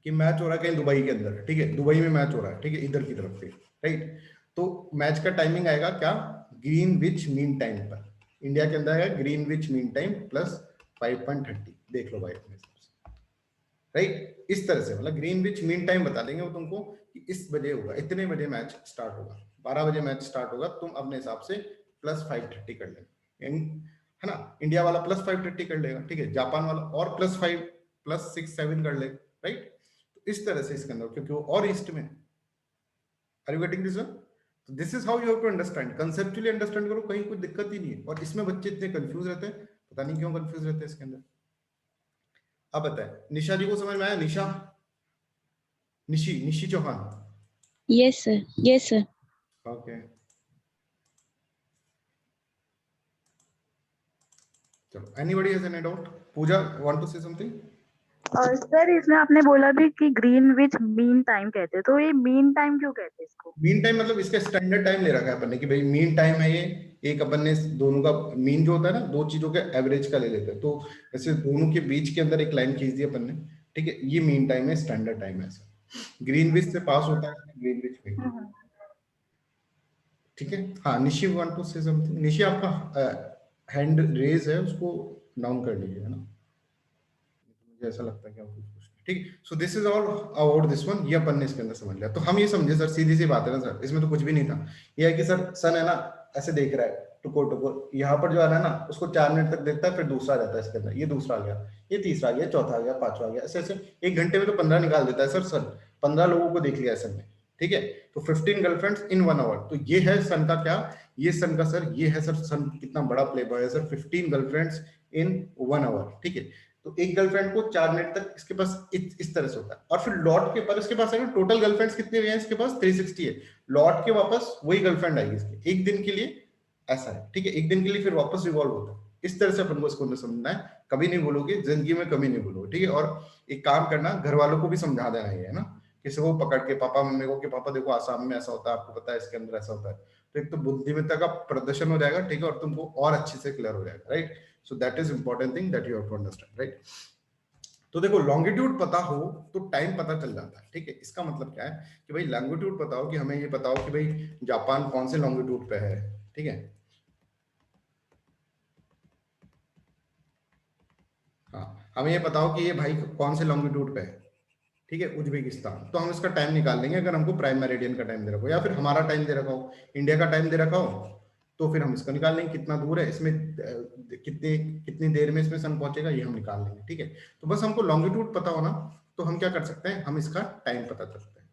कि मैच हो रहा है कहीं दुबई के अंदर, ठीक है, दुबई में मैच हो रहा है, ठीक है, इधर की तरफ से, राइट। तो मैच का टाइमिंग आएगा क्या, ग्रीनविच मीन टाइम पर। इंडिया के अंदर है ग्रीनविच मीन टाइम प्लस 5:30, देख लो भाई अपने हिसाब से, राइट। इस तरह से मतलब ग्रीनविच मीन टाइम बता देंगे वो तुमको कि इस बजे होगा, इतने बजे मैच स्टार्ट होगा, 12 बजे मैच स्टार्ट होगा, तुम अपने हिसाब से प्लस 5:30 कर लेना, है ना। इंडिया वाला प्लस 5:30 कर लेगा, ठीक है, जापान वाला और प्लस 5 प्लस 6 7 कर लेगा, राइट। तो इस तरह से इसके अंदर, क्योंकि वो और ईस्ट में। Are you getting this one? तो this is how you have to understand, conceptually understand करो, कहीं कोई दिक्कत ही नहीं है। और इसमें बच्चे इतने कंफ्यूज रहते हैं, पता नहीं क्यों कंफ्यूज रहते हैं इसके अंदर। अब बताएं, निशा जी को समझ में आया? Nisha, Nishi Chauhan. Yes sir. Yes sir. Okay, चलो, anybody has any doubt? Pooja want to say something? और सर इसमें आपने बोला भी कि ग्रीनविच मीन टाइम कहते हैं, तो ये मीन टाइम क्यों कहते हैं इसको? मीन टाइम मतलब इसका स्टैंडर्ड टाइम ले रखा है अपन ने कि भाई मीन टाइम है ये, एक अपन ने दोनों का मीन जो होता है ना, दो चीजों के एवरेज का ले लेते हैं, तो ऐसे दोनों के बीच के अंदर एक लाइन खींच दी अपन ने, ठीक है, ये मीन टाइम है, स्टैंडर्ड टाइम है। ऐसा ग्रीनविच से पास होता है ग्रीनविच में, ठीक है। हाँ, Nishi want to say something? Nishi आपका हैंड रेज है, उसको डाउन कर लीजिए, है ना, मुझे ऐसा लगता है कि आपको कुछ, ठीक। सो this is all about this one, ये अपन ने इसके अंदर समझ लिया। तो हम ये समझे सर, सीधी सी बात है ना सर, इसमें तो कुछ भी नहीं था। ये है कि सर सन है ना, ऐसे देख रहा है टुको टुको, यहाँ पर जो आ रहा है ना, उसको 4 मिनट तक देखता है, फिर दूसरा रहता है इसके अंदर, ये दूसरा आ गया, ये तीसरा आ गया, चौथा आ गया, पांचवा आ गया, ऐसे ऐसे 1 घंटे में तो 15 निकाल देता है सर। सर 15 लोगों को देख लिया सर ने, ठीक है। तो 15 गर्लफ्रेंड्स इन 1 आवर। तो ये है सन का क्या, ये सन का सर, ये है सर सन कितना बड़ा प्ले बॉय है सर, 15 गर्लफ्रेंड्स इन 1 आवर, ठीक है। तो एक गर्लफ्रेंड को 4 मिनट तक इसके पास इस तरह से होता है, और फिर लौट के पर इसके पास है टोटल गर्लफ्रेंड्स कितनी हुई हैं इसके पास, 360 है। लौट के वापस वही गर्लफ्रेंड आएगी इसके, एक दिन के लिए ऐसा है, ठीक है, एक दिन के लिए फिर वापस रिवॉल्व होता है। इस तरह से अपन को इसको समझना है, कभी नहीं बोलोगे जिंदगी में, कभी नहीं बोलोगे, ठीक है। और एक काम करना, घर वालों को भी समझा देना है ना, किसी को पकड़ के पापा मम्मी को कि पापा देखो आसाम में ऐसा होता है, आपको पता है इसके अंदर ऐसा होता है, तो एक तो बुद्धिमत्ता का प्रदर्शन हो जाएगा, ठीक है, और तुमको और अच्छे से क्लियर हो जाएगा, right. So that is important thing that you have to understand, right. तो देखो, लॉन्गिट्यूड पता हो तो टाइम पता चल जाता है, ठीक है। इसका मतलब क्या है कि भाई लॉन्गिट्यूड पता हो, कि हमें ये पता हो कि भाई जापान कौन से लॉन्गिट्यूड पे है, ठीक है। हाँ, हमें ये पता हो कि ये भाई कौन से लॉन्गिट्यूड पे है, ठीक है, उज्बेकिस्तान, तो हम इसका टाइम निकाल लेंगे अगर हमको प्राइम मेरिडियन का टाइम दे रखा हो, या फिर हमारा टाइम दे रखा हो, इंडिया का टाइम दे रखा हो, तो फिर हम इसका निकाल लेंगे कितना दूर है, इसमें कितनी देर में इसमें सन पहुंचेगा, ये हम निकाल लेंगे, ठीक है। तो बस हमको लॉन्गिट्यूड पता होना, तो हम क्या कर सकते हैं, हम इसका टाइम पता कर सकते हैं।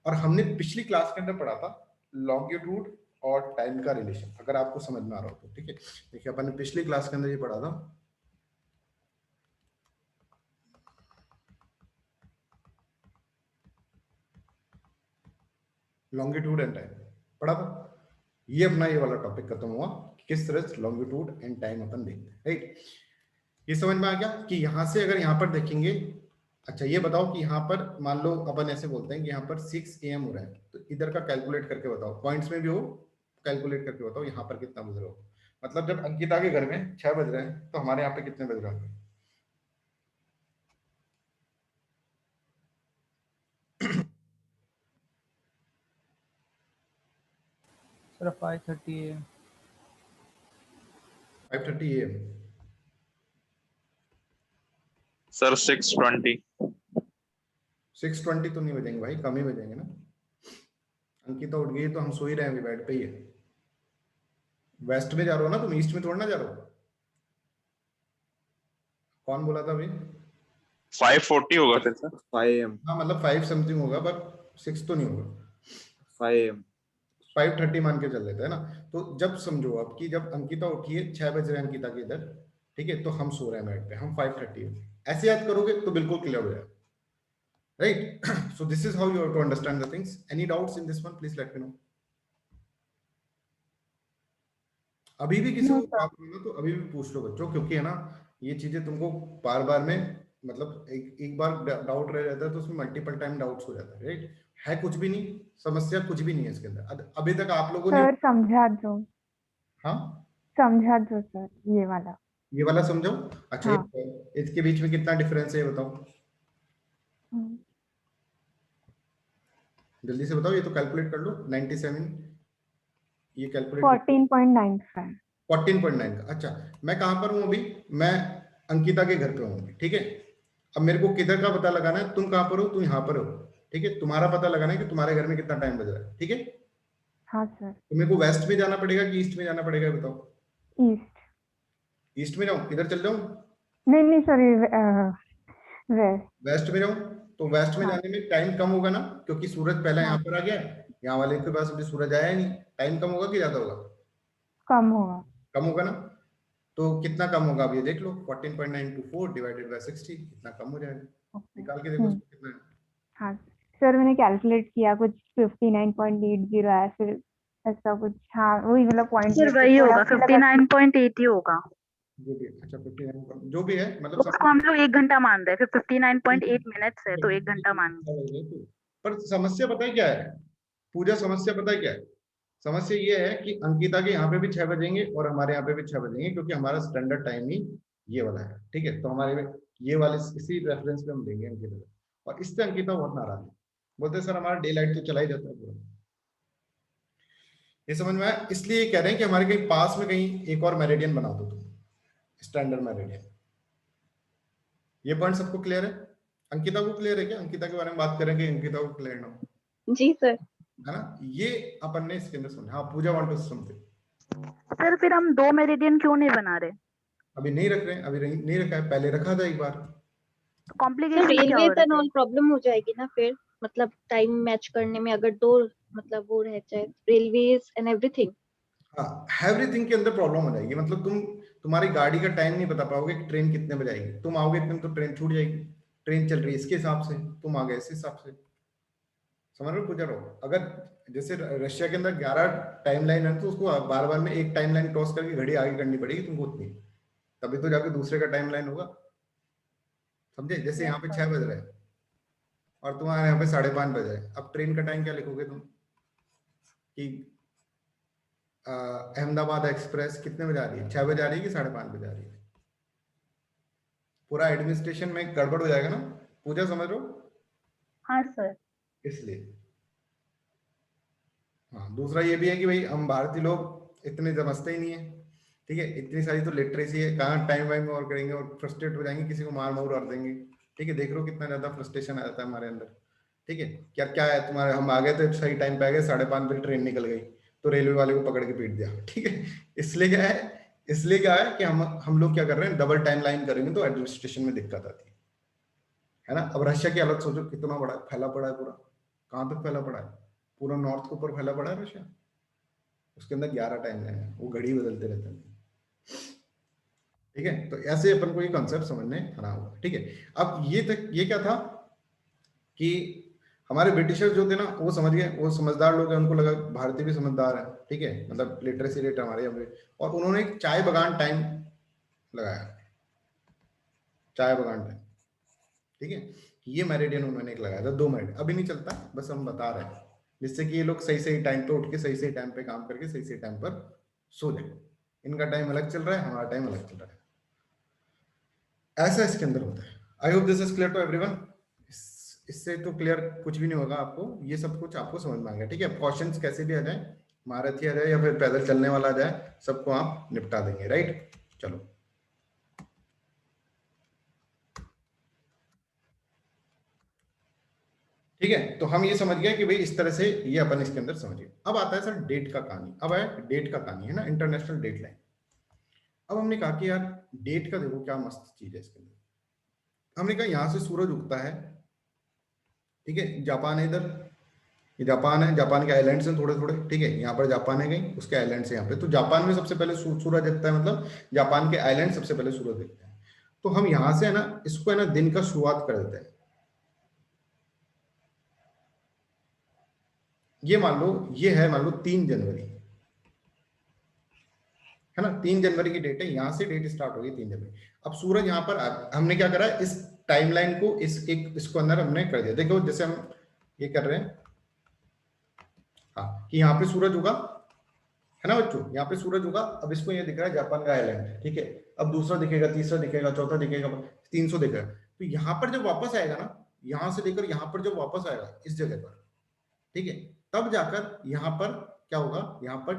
और हमने पिछली क्लास के अंदर पढ़ा था लॉन्गिट्यूड और टाइम का रिलेशन, अगर आपको समझ में आ रहा हो तो, ठीक है। देखिए अपन ने पिछली क्लास के अंदर ये पढ़ा था, लॉन्गिट्यूड एंड टाइम पढ़ा था। ये अपना ये वाला टॉपिक खत्म हुआ, किस तरह से लॉन्गिट्यूड एंड टाइम अपन देखते हैं, राइट। ये समझ में आ गया कि यहाँ से अगर यहाँ पर देखेंगे, अच्छा ये बताओ कि यहाँ पर मान लो अपन ऐसे बोलते हैं कि यहाँ पर 6 AM हो रहा है, तो इधर का कैलकुलेट करके बताओ, पॉइंट्स में भी हो, कैलकुलेट करके बताओ यहाँ पर कितना बज रहा हो। मतलब जब अंकिता के घर में 6 बज रहे हैं, तो हमारे यहाँ पे कितने बज रहे हैं? Sir 5:30 AM. 5:30 AM। सर 6:20। 6:20 तो नहीं बजेंगे भाई, कम ही बजेंगे ना। अंकिता उठ गई तो हम सो ही रहे हैं, बेड पे ही है। वेस्ट में जा रहे हो ना तुम, ईस्ट में थोड़ा ना जा रहे हो। कौन बोला था अभी? 5:40 होगा फिर सर। 5 AM। हाँ मतलब 5 समथिंग होगा, पर 6 तो नहीं होगा। 5 AM। 5:30 मान के चल लेते हैं ना। तो जब समझो अब कि जब अंकिता उठी है, 6 बज रहे हैं अंकिता के इधर, ठीक है, तो हम सो रहे हैं बेड पे, हम 5:30 ऐसे याद करोगे तो बिल्कुल क्लियर हो जाएगा, right. So this is how you have to understand the things. Any doubts in this one, please let me know. अभी भी किसी को प्रॉब्लम है तो अभी भी पूछ लो बच्चों, क्योंकि है ना ये चीजें तुमको बार बार में, मतलब एक बार डाउट रह जाता है तो उसमें मल्टीपल टाइम डाउट्स हो जाता है, राइट। है कुछ भी नहीं, समस्या कुछ भी नहीं है इसके अंदर। अभी तक आप लोगों ने सर समझा दो, हाँ समझा दो सर ये वाला। ये वाला समझो। अच्छा हाँ। इसके बीच में कितना डिफरेंस है ये बताओ, जल्दी से बताओ। ये तो कैलकुलेट कर लो, 97 ये कैलकुलेट 14.95। 14.9 का। अच्छा मैं कहां पर हूं अभी, मैं अंकिता के घर पे हूं, ठीक है। अब मेरे को किधर का पता लगाना है, तुम कहां पर हो, तुम यहाँ पर हो, ठीक है। तुम्हारा पता लगाना है कि तुम्हारे घर में कितना टाइम बज रहा है, ठीक है। हाँ सर। तो मेरे को वेस्ट में जाना पड़ेगा कि ईस्ट में जाना पड़ेगा बताओ। ईस्ट। ईस्ट में जाऊं, इधर चल जाऊं, नहीं सॉरी, वेस्ट। वेस्ट में जाऊं। तो वेस्ट में हाँ। जाने में टाइम कम होगा ना, क्योंकि सूरज पहले यहाँ पर आ गया है, यहाँ वाले के पास अभी सूरज आया ही नहीं। टाइम कम होगा कि ज्यादा होगा? कम होगा। कम होगा ना। तो कितना कम होगा अब ये देख लो, 14.9 into 4 डिवाइडेड बाय 60, इतना कम हो जाएगा। निकाल के देखो कितना है। हाँ सर, मैंने कैलकुलेट किया, कुछ 59.80 आया, फिर ऐसा कुछ। हाँ वही मतलब पॉइंट। सर वही होगा, 59.80 होगा। जो भी अच्छा 59 जो भी है, मतलब उसको हम लोग 1 घंटा मान रहे हैं, फिर 59.8 मिनट्स है तो 1 घंटा मान। पर समस्या पता है क्या है पूजा, समस्या पता है क्या है? समस्या ये है कि अंकिता के यहाँ पे भी 6 बजेंगे और हमारे यहाँ पे भी 6 बजेंगे, क्योंकि हमारा स्टैंडर्ड टाइम ही ये वाला है, ठीक है। तो हमारे ये वाले इसी रेफरेंस पे हम देंगे अंकिता को। और इससे अंकिता बहुत नाराज है, बोलते सर हमारा डे लाइट तो चला ही जाता है पूरा। ये समझ में आया? इसलिए कह रहे हैं कि हमारे कहीं पास में कहीं एक और मेरिडियन बना दो तुम, स्टैंडर्ड मेरिडियन। ये पॉइंट सबको क्लियर है? अंकिता को क्लियर है क्या? अंकिता के बारे में बात करेंगे, अंकिता को क्लियर ना हो? जी सर। है ना, ये अपन ने इसके अंदर समझा। हाँ पूजा वांट टू समथिंग। सर फिर हम 2 मेरिडियन क्यों नहीं बना रहे? अभी नहीं रख रहे हैं, अभी नहीं रखा है, पहले रखा था एक बार। कॉम्प्लिकेशन क्या हो रेलवे रहा है? एंड प्रॉब्लम हो जाएगी ना फिर, मतलब टाइम मैच करने में, अगर 2 मतलब वो रह जाए, रेलवेज एंड एवरीथिंग। हाँ एवरीथिंग के अंदर प्रॉब्लम हो जाएगी। मतलब तुम्हारी गाड़ी का टाइम नहीं बता पाओगे कि ट्रेन कितने बजे आएगी। तुम आओगे इतने तो ट्रेन छूट जाएगी, ट्रेन चल रही है इसके हिसाब से, तुम आ गए इस हिसाब से। समझ रहे हो पूजा रहो? अगर जैसे रशिया के अंदर 11 टाइमलाइन है तो उसको बार बार में एक टाइमलाइन क्रॉस करके घड़ी आगे करनी पड़ेगी तुमको उतनी, तभी तो जाके दूसरे का टाइमलाइन होगा। समझे? जैसे यहाँ पे 6 बज रहे हैं और तुम्हारे यहाँ पे 5:30 बज रहे हैं, अब ट्रेन का टाइम क्या लिखोगे तुम कि अहमदाबाद एक्सप्रेस कितने बजे आ रही है? 6 बजे आ रही है कि 5:30 बजे आ रही है? पूरा एडमिनिस्ट्रेशन में गड़बड़ हो जाएगा ना पूजा, समझ रहे हो? हाँ सर। इसलिए हाँ दूसरा ये भी है कि भाई हम भारतीय लोग इतने समझते ही नहीं है, ठीक है। इतनी सारी तो लिटरेसी है, कहाँ टाइम वाइम और करेंगे और फ्रस्ट्रेट हो जाएंगे, किसी को मार कर देंगे, ठीक है। देख रहे हो कितना ज्यादा फ्रस्ट्रेशन आ जाता है हमारे अंदर, ठीक है। क्या क्या है तुम्हारे, हम आ गए थे सही टाइम पे आ गए, 5:30 बजे ट्रेन निकल गई तो रेलवे वाले को पकड़ के पीट दिया, ठीक है। इसलिए क्या है कि हम लोग क्या कर रहे हैं, डबल टाइम लाइन करेंगे तो एडमिनिस्ट्रेशन में दिक्कत आती है ना। अब रशिया की हालत सोचो, कितना बड़ा फैला पड़ा है पूरा, कहाँ तक फैला पड़ा है? पूरा नॉर्थ के ऊपर फैला पड़ा है रशिया। उसके अंदर 11 टाइम लाइन है, वो घड़ी बदलते रहते हैं, ठीक है। तो ऐसे अपन को ये कॉन्सेप्ट समझने आना होगा, ठीक है। अब ये क्या था कि हमारे ब्रिटिशर्स जो थे ना वो समझ गए, वो समझदार लोग हैं, उनको लगा भारतीय भी समझदार है, ठीक है। मतलब लिटरेसी रेट हमारे यहाँ पे, और उन्होंने एक चाय बगान टाइम लगाया, चाय बगान टाइम, ठीक है। ये मेरिडियन उन्होंने एक लगाया था, 2 मेरिडियन अभी नहीं चलता, बस हम बता रहे हैं, जिससे कि ये लोग सही टाइम पे उठ के सही टाइम पे काम करके सही टाइम पर सो जाए। इनका टाइम अलग चल रहा है, हमारा टाइम अलग चल रहा है, ऐसा इसके अंदर होता है। I hope this is clear to everyone. इससे तो क्लियर कुछ भी नहीं होगा आपको, ये सब कुछ आपको समझ में आ गया, ठीक है। क्वेश्चंस कैसे भी आ जाए, महारथी आ जाए या फिर पैदल चलने वाला आ जाए, सबको आप निपटा देंगे, राइट। चलो ठीक है, तो हम ये समझ गए कि भाई इस तरह से ये अपन इसके अंदर समझिए। अब आता है सर डेट का कहानी, अब है डेट का कहानी, है ना, इंटरनेशनल डेट लाइन। अब हमने कहा कि यार डेट का देखो क्या मस्त चीज है इसके अंदर। हमने कहा यहाँ से सूरज उगता है, ठीक है, जापान है इधर, ये जापान है, जापान के आइलैंड्स हैं थोड़े थोड़े, ठीक है। यहाँ पर जापान है कहीं, उसके आइलैंड्स है यहाँ पे, तो जापान में सबसे पहले सूरज दिखता है, मतलब जापान के आइलैंड सबसे पहले सूरज दिखते हैं। तो हम यहाँ से है ना इसको है ना दिन का शुरुआत कर देते हैं। ये मान लो ये है मान लो 3 जनवरी, है ना, 3 जनवरी की डेट है, यहां से डेट स्टार्ट होगी 3 जनवरी। अब सूरज यहाँ पर हमने क्या करा, इस टाइमलाइन को इसको अंदर हमने कर दिया। देखो जैसे हम ये कर रहे हैं, हाँ, कि यहाँ पे सूरज उगा है ना बच्चों, यहाँ पे सूरज उगा। अब इसको ये दिख रहा है जापान का आइलैंड, ठीक है। अब दूसरा दिखेगा, तीसरा दिखेगा, चौथा दिखेगा, 300 दिखेगा। तो यहाँ पर जब वापस आएगा ना, यहाँ से लेकर यहाँ पर जब वापस आएगा इस जगह पर, ठीक है, तब जाकर यहाँ पर क्या होगा, यहाँ पर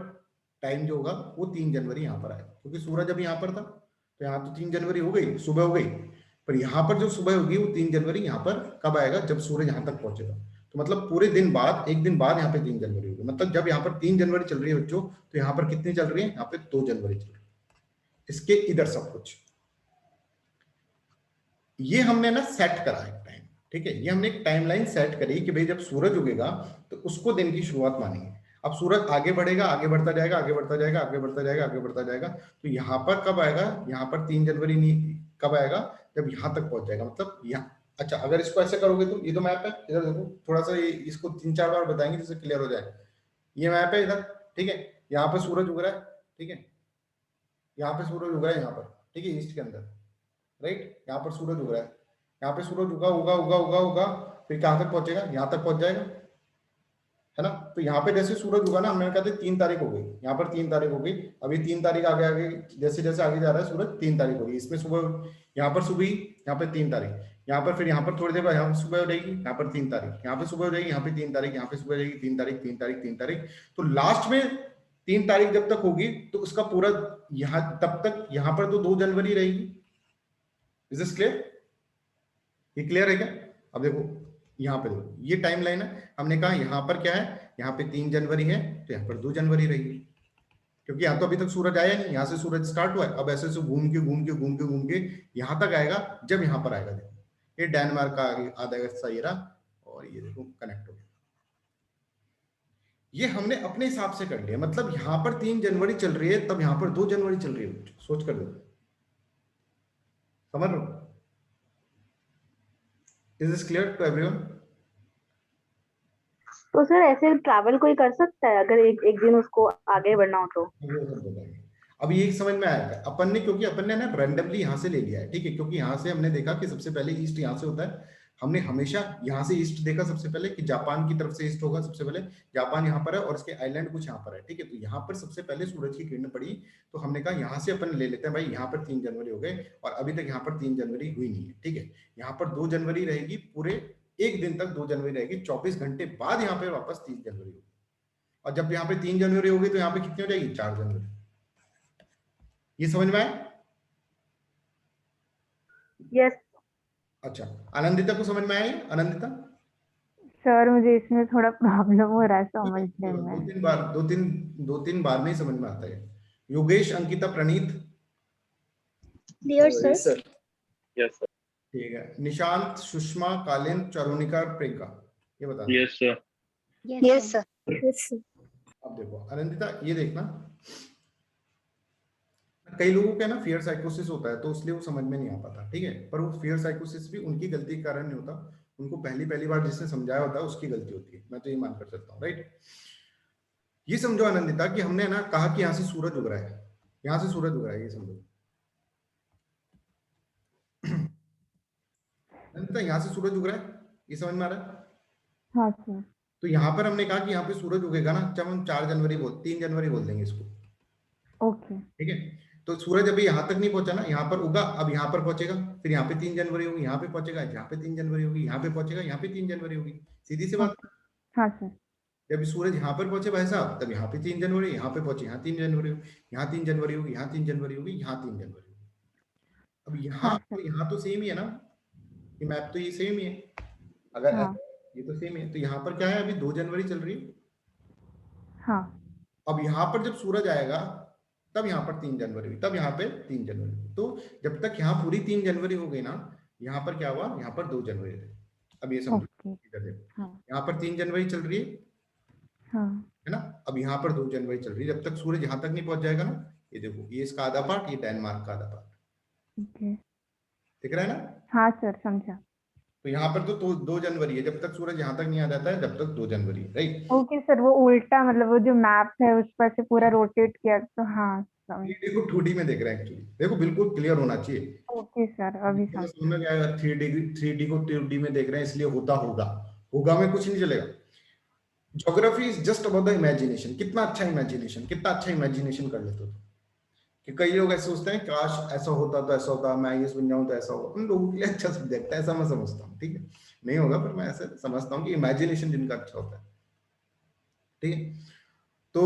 टाइम जो होगा वो 3 जनवरी यहाँ पर आएगा, क्योंकि सूरज अभी यहाँ पर था। तो यहाँ तो 3 जनवरी हो गई, सुबह हो गई, पर यहाँ पर जो सुबह होगी वो 3 जनवरी यहाँ पर कब आएगा, जब सूरज यहाँ तक पहुंचेगा। तो मतलब पूरे दिन बाद, एक दिन बाद यहाँ पे 3 जनवरी होगी। मतलब जब यहाँ पर 3 जनवरी चल रही है बच्चों, तो यहाँ पर कितनी चल रही है, यहाँ पे 2 जनवरी चल रही है। इसके इधर सब कुछ ये हमने ना सेट करा है टाइम, ठीक है। ये हमने एक टाइमलाइन सेट करी कि भाई जब सूरज उगेगा तो उसको दिन की शुरुआत मानेंगे। अब सूरज आगे बढ़ेगा, आगे बढ़ता जाएगा, आगे बढ़ता जाएगा, आगे बढ़ता जाएगा, आगे बढ़ता जाएगा। तो यहाँ पर कब आएगा, यहाँ पर 3 जनवरी नहीं, कब आएगा, जब यहाँ तक पहुंच जाएगा। मतलब यहाँ, अच्छा अगर इसको ऐसे करोगे तो ये तो मैप है, इधर देखो थोड़ा सा, ये इसको 3-4 बार बताएंगे जिससे क्लियर हो जाए। ये मैप है इधर, ठीक है। यहाँ पे सूरज उग रहा है, ठीक है, यहाँ पे सूरज उग रहा है यहाँ पर, ठीक है, ईस्ट के अंदर, राइट। यहाँ पर सूरज उग रहा है, यहाँ पे सूरज उगा उगा उगा उगा उगा, फिर कहाँ तक पहुंचेगा, यहाँ तक पहुंच जाएगा, है ना। तो यहाँ पे जैसे सूरज उगा ना, हमने कहा था 3 तारीख हो गई, यहाँ पर 3 तारीख हो गई। अभी 3 तारीख आगे आगे जैसे जैसे आगे जा रहा है सूरज, 3 तारीख हो गई। इसमें सुबह, यहाँ पर सुबह, यहाँ पे 3 तारीख, यहाँ पर फिर यहाँ पर थोड़ी देर बाद यहाँ सुबह हो जाएगी, यहाँ पर 3 तारीख, यहाँ पे सुबह हो जाएगी, यहाँ पे 3 तारीख, यहाँ पे सुबह हो जाएगी 3 तारीख, 3 तारीख, 3 तारीख। तो लास्ट में 3 तारीख जब तक होगी तो उसका पूरा यहाँ तब तक यहाँ पर तो 2 जनवरी रहेगी। Is this clear? ये क्लियर है क्या? अब देखो यहाँ पे देखो, ये टाइम लाइन है। हमने कहा यहाँ पर क्या है, यहाँ पे 3 जनवरी है तो यहाँ पर 2 जनवरी रहेगी, क्योंकि यहाँ तो अभी तक सूरज आया नहीं, यहाँ से सूरज स्टार्ट हुआ है। अब ऐसे से घूम के घूम के घूम के घूम के यहाँ तक आएगा, जब यहाँ पर आएगा। देखो ये डेनमार्क का आधा हिस्सा ये रहा, और ये देखो कनेक्ट हो गया। ये हमने अपने हिसाब से कर लिया। मतलब यहाँ पर 3 जनवरी चल रही है, तब यहाँ पर 2 जनवरी चल रही है। सोच कर देखो, समझ लो। Is this clear to everyone? तो सर ऐसे ट्रैवल कोई कर सकता है अगर एक दिन उसको आगे बढ़ना हो तो? अब ये समझ में आएगा अपन ने, क्योंकि अपन ने ना रैंडमली यहाँ से ले लिया है, ठीक है। क्योंकि यहाँ से हमने देखा कि सबसे पहले ईस्ट यहाँ से होता है। हमने हमेशा यहाँ से ईस्ट देखा सबसे पहले, कि जापान की तरफ से ईस्ट होगा सबसे पहले। जापान यहाँ पर है और इसके आइलैंड कुछ यहाँ पर है, ठीक है। तो यहाँ पर सबसे पहले सूरज की किरण पड़ी, तो हमने कहा यहाँ से अपन ले लेते हैं भाई। यहाँ पर 3 जनवरी हो गए और अभी तक यहाँ पर 3 जनवरी हुई नहीं है, ठीक है। यहाँ पर 2 जनवरी रहेगी, पूरे एक दिन तक 2 जनवरी रहेगी। 24 घंटे बाद यहाँ पे वापस 3 जनवरी होगी। और जब यहाँ पे 3 जनवरी होगी तो यहाँ पे कितनी हो जाएगी, 4 जनवरी। ये समझ में आया? यस। अच्छा, आनंदिता को समझ में आया? आनंदिता सर मुझे इसमें थोड़ा प्रॉब्लम हो रहा है समझने में। 2-3 बार नहीं समझ में आता है। Yogesh, Ankita, Praneet, clear sir? Sir yes sir, ठीक है। निशांत, सुषमा, कालिन, चारुनिका, प्रियंका, ये बता। Yes sir, yes sir. अब देखो आनंदिता, ये देखना, कई लोगों का ना फियर साइकोसिस होता है, तो इसलिए वो समझ में नहीं आ पाता, ठीक है। पर वो फियर साइकोसिस भी उनकी गलती के कारण नहीं होता, उनको पहली बार जिसने समझाया होता है उसकी गलती होती है। मैं तो ये मान कर चलता हूँ, राइट। ये समझो आनंदिता कि हमने ना कहा कि यहाँ से सूरज उग रहा है, यहाँ से सूरज उग रहा है, ये समझो आनंदिता, यहाँ से सूरज उग रहा है, ये समझ में आ रहा है? हाँ सर। तो यहाँ पर हमने कहा कि यहाँ पे सूरज उगेगा ना, जब हम 3 जनवरी बोल देंगे इसको, ओके। ठीक है। तो सूरज अभी यहाँ तक नहीं पहुंचा ना, यहाँ पर उगा, अब यहाँ पर पहुंचेगा, फिर यहाँ पे 3 जनवरी होगी, यहाँ पे पहुंचेगा, यहाँ पे 3 जनवरी होगी, यहाँ पे पहुंचेगा, यहाँ पे 3 जनवरी होगी। सीधी सी बात। हाँ सर। जब सूरज यहाँ पर पहुंचे भाई साहब, तब यहाँ पे 3 जनवरी, यहाँ पे पहुंचे, यहाँ 3 जनवरी होगी, यहाँ 3 जनवरी होगी, यहाँ 3 जनवरी होगी, यहाँ 3 जनवरी होगी। अब यहाँ तो सेम ही है ना, ये मैप तो ये सेम ही है। अगर ये तो सेम है, तो यहाँ पर क्या है, अभी 2 जनवरी चल रही है। हाँ। अब यहाँ पर जब सूरज आएगा तब यहाँ पर 3 जनवरी, तब यहाँ पे 3 जनवरी। तो जब तक यहाँ पूरी 3 जनवरी हो गई ना, यहाँ पर क्या हुआ, यहाँ पर 2 जनवरी थे। अब ये समझो, इधर देखो, यहाँ पर 3 जनवरी चल रही है, है ना। अब यहाँ पर 2 जनवरी चल रही है। जब तक सूरज यहाँ तक नहीं पहुंच जाएगा ना, ये देखो, ये इसका आधा पार्ट, ये डेनमार्क का आधा पार्ट, दिख रहा है ना? हाँ सर, समझा। तो यहाँ पर तो 2 जनवरी है, जब तक सूरज यहाँ तक नहीं आ जाता है, जब तक 2 जनवरी है, राइट। ओके सर, वो उल्टा, मतलब वो जो मैप है उस पर से पूरा रोटेट किया, तो हाँ समझ। ये देखो 2D में देख रहे हैं एक्चुअली, देखो बिल्कुल क्लियर होना चाहिए। ओके सर, अभी समझ में आया। 3D को 2D में देख रहे हैं, इसलिए होता होगा में कुछ नहीं चलेगा। Geography is just about the imagination, कितना अच्छा इमेजिनेशन, कितना अच्छा इमेजिनेशन कर लेते हो तुम। कि कई लोग ऐसे सोचते हैं काश ऐसा होता तो ऐसा होता, मैं आईएएस बन जाऊं तो ऐसा होगा, उन लोगों के लिए अच्छा सब्जेक्ट है, ऐसा मैं समझता हूँ, ठीक है, नहीं होगा पर मैं ऐसे समझता हूँ कि इमेजिनेशन जिनका अच्छा होता है, ठीक है। तो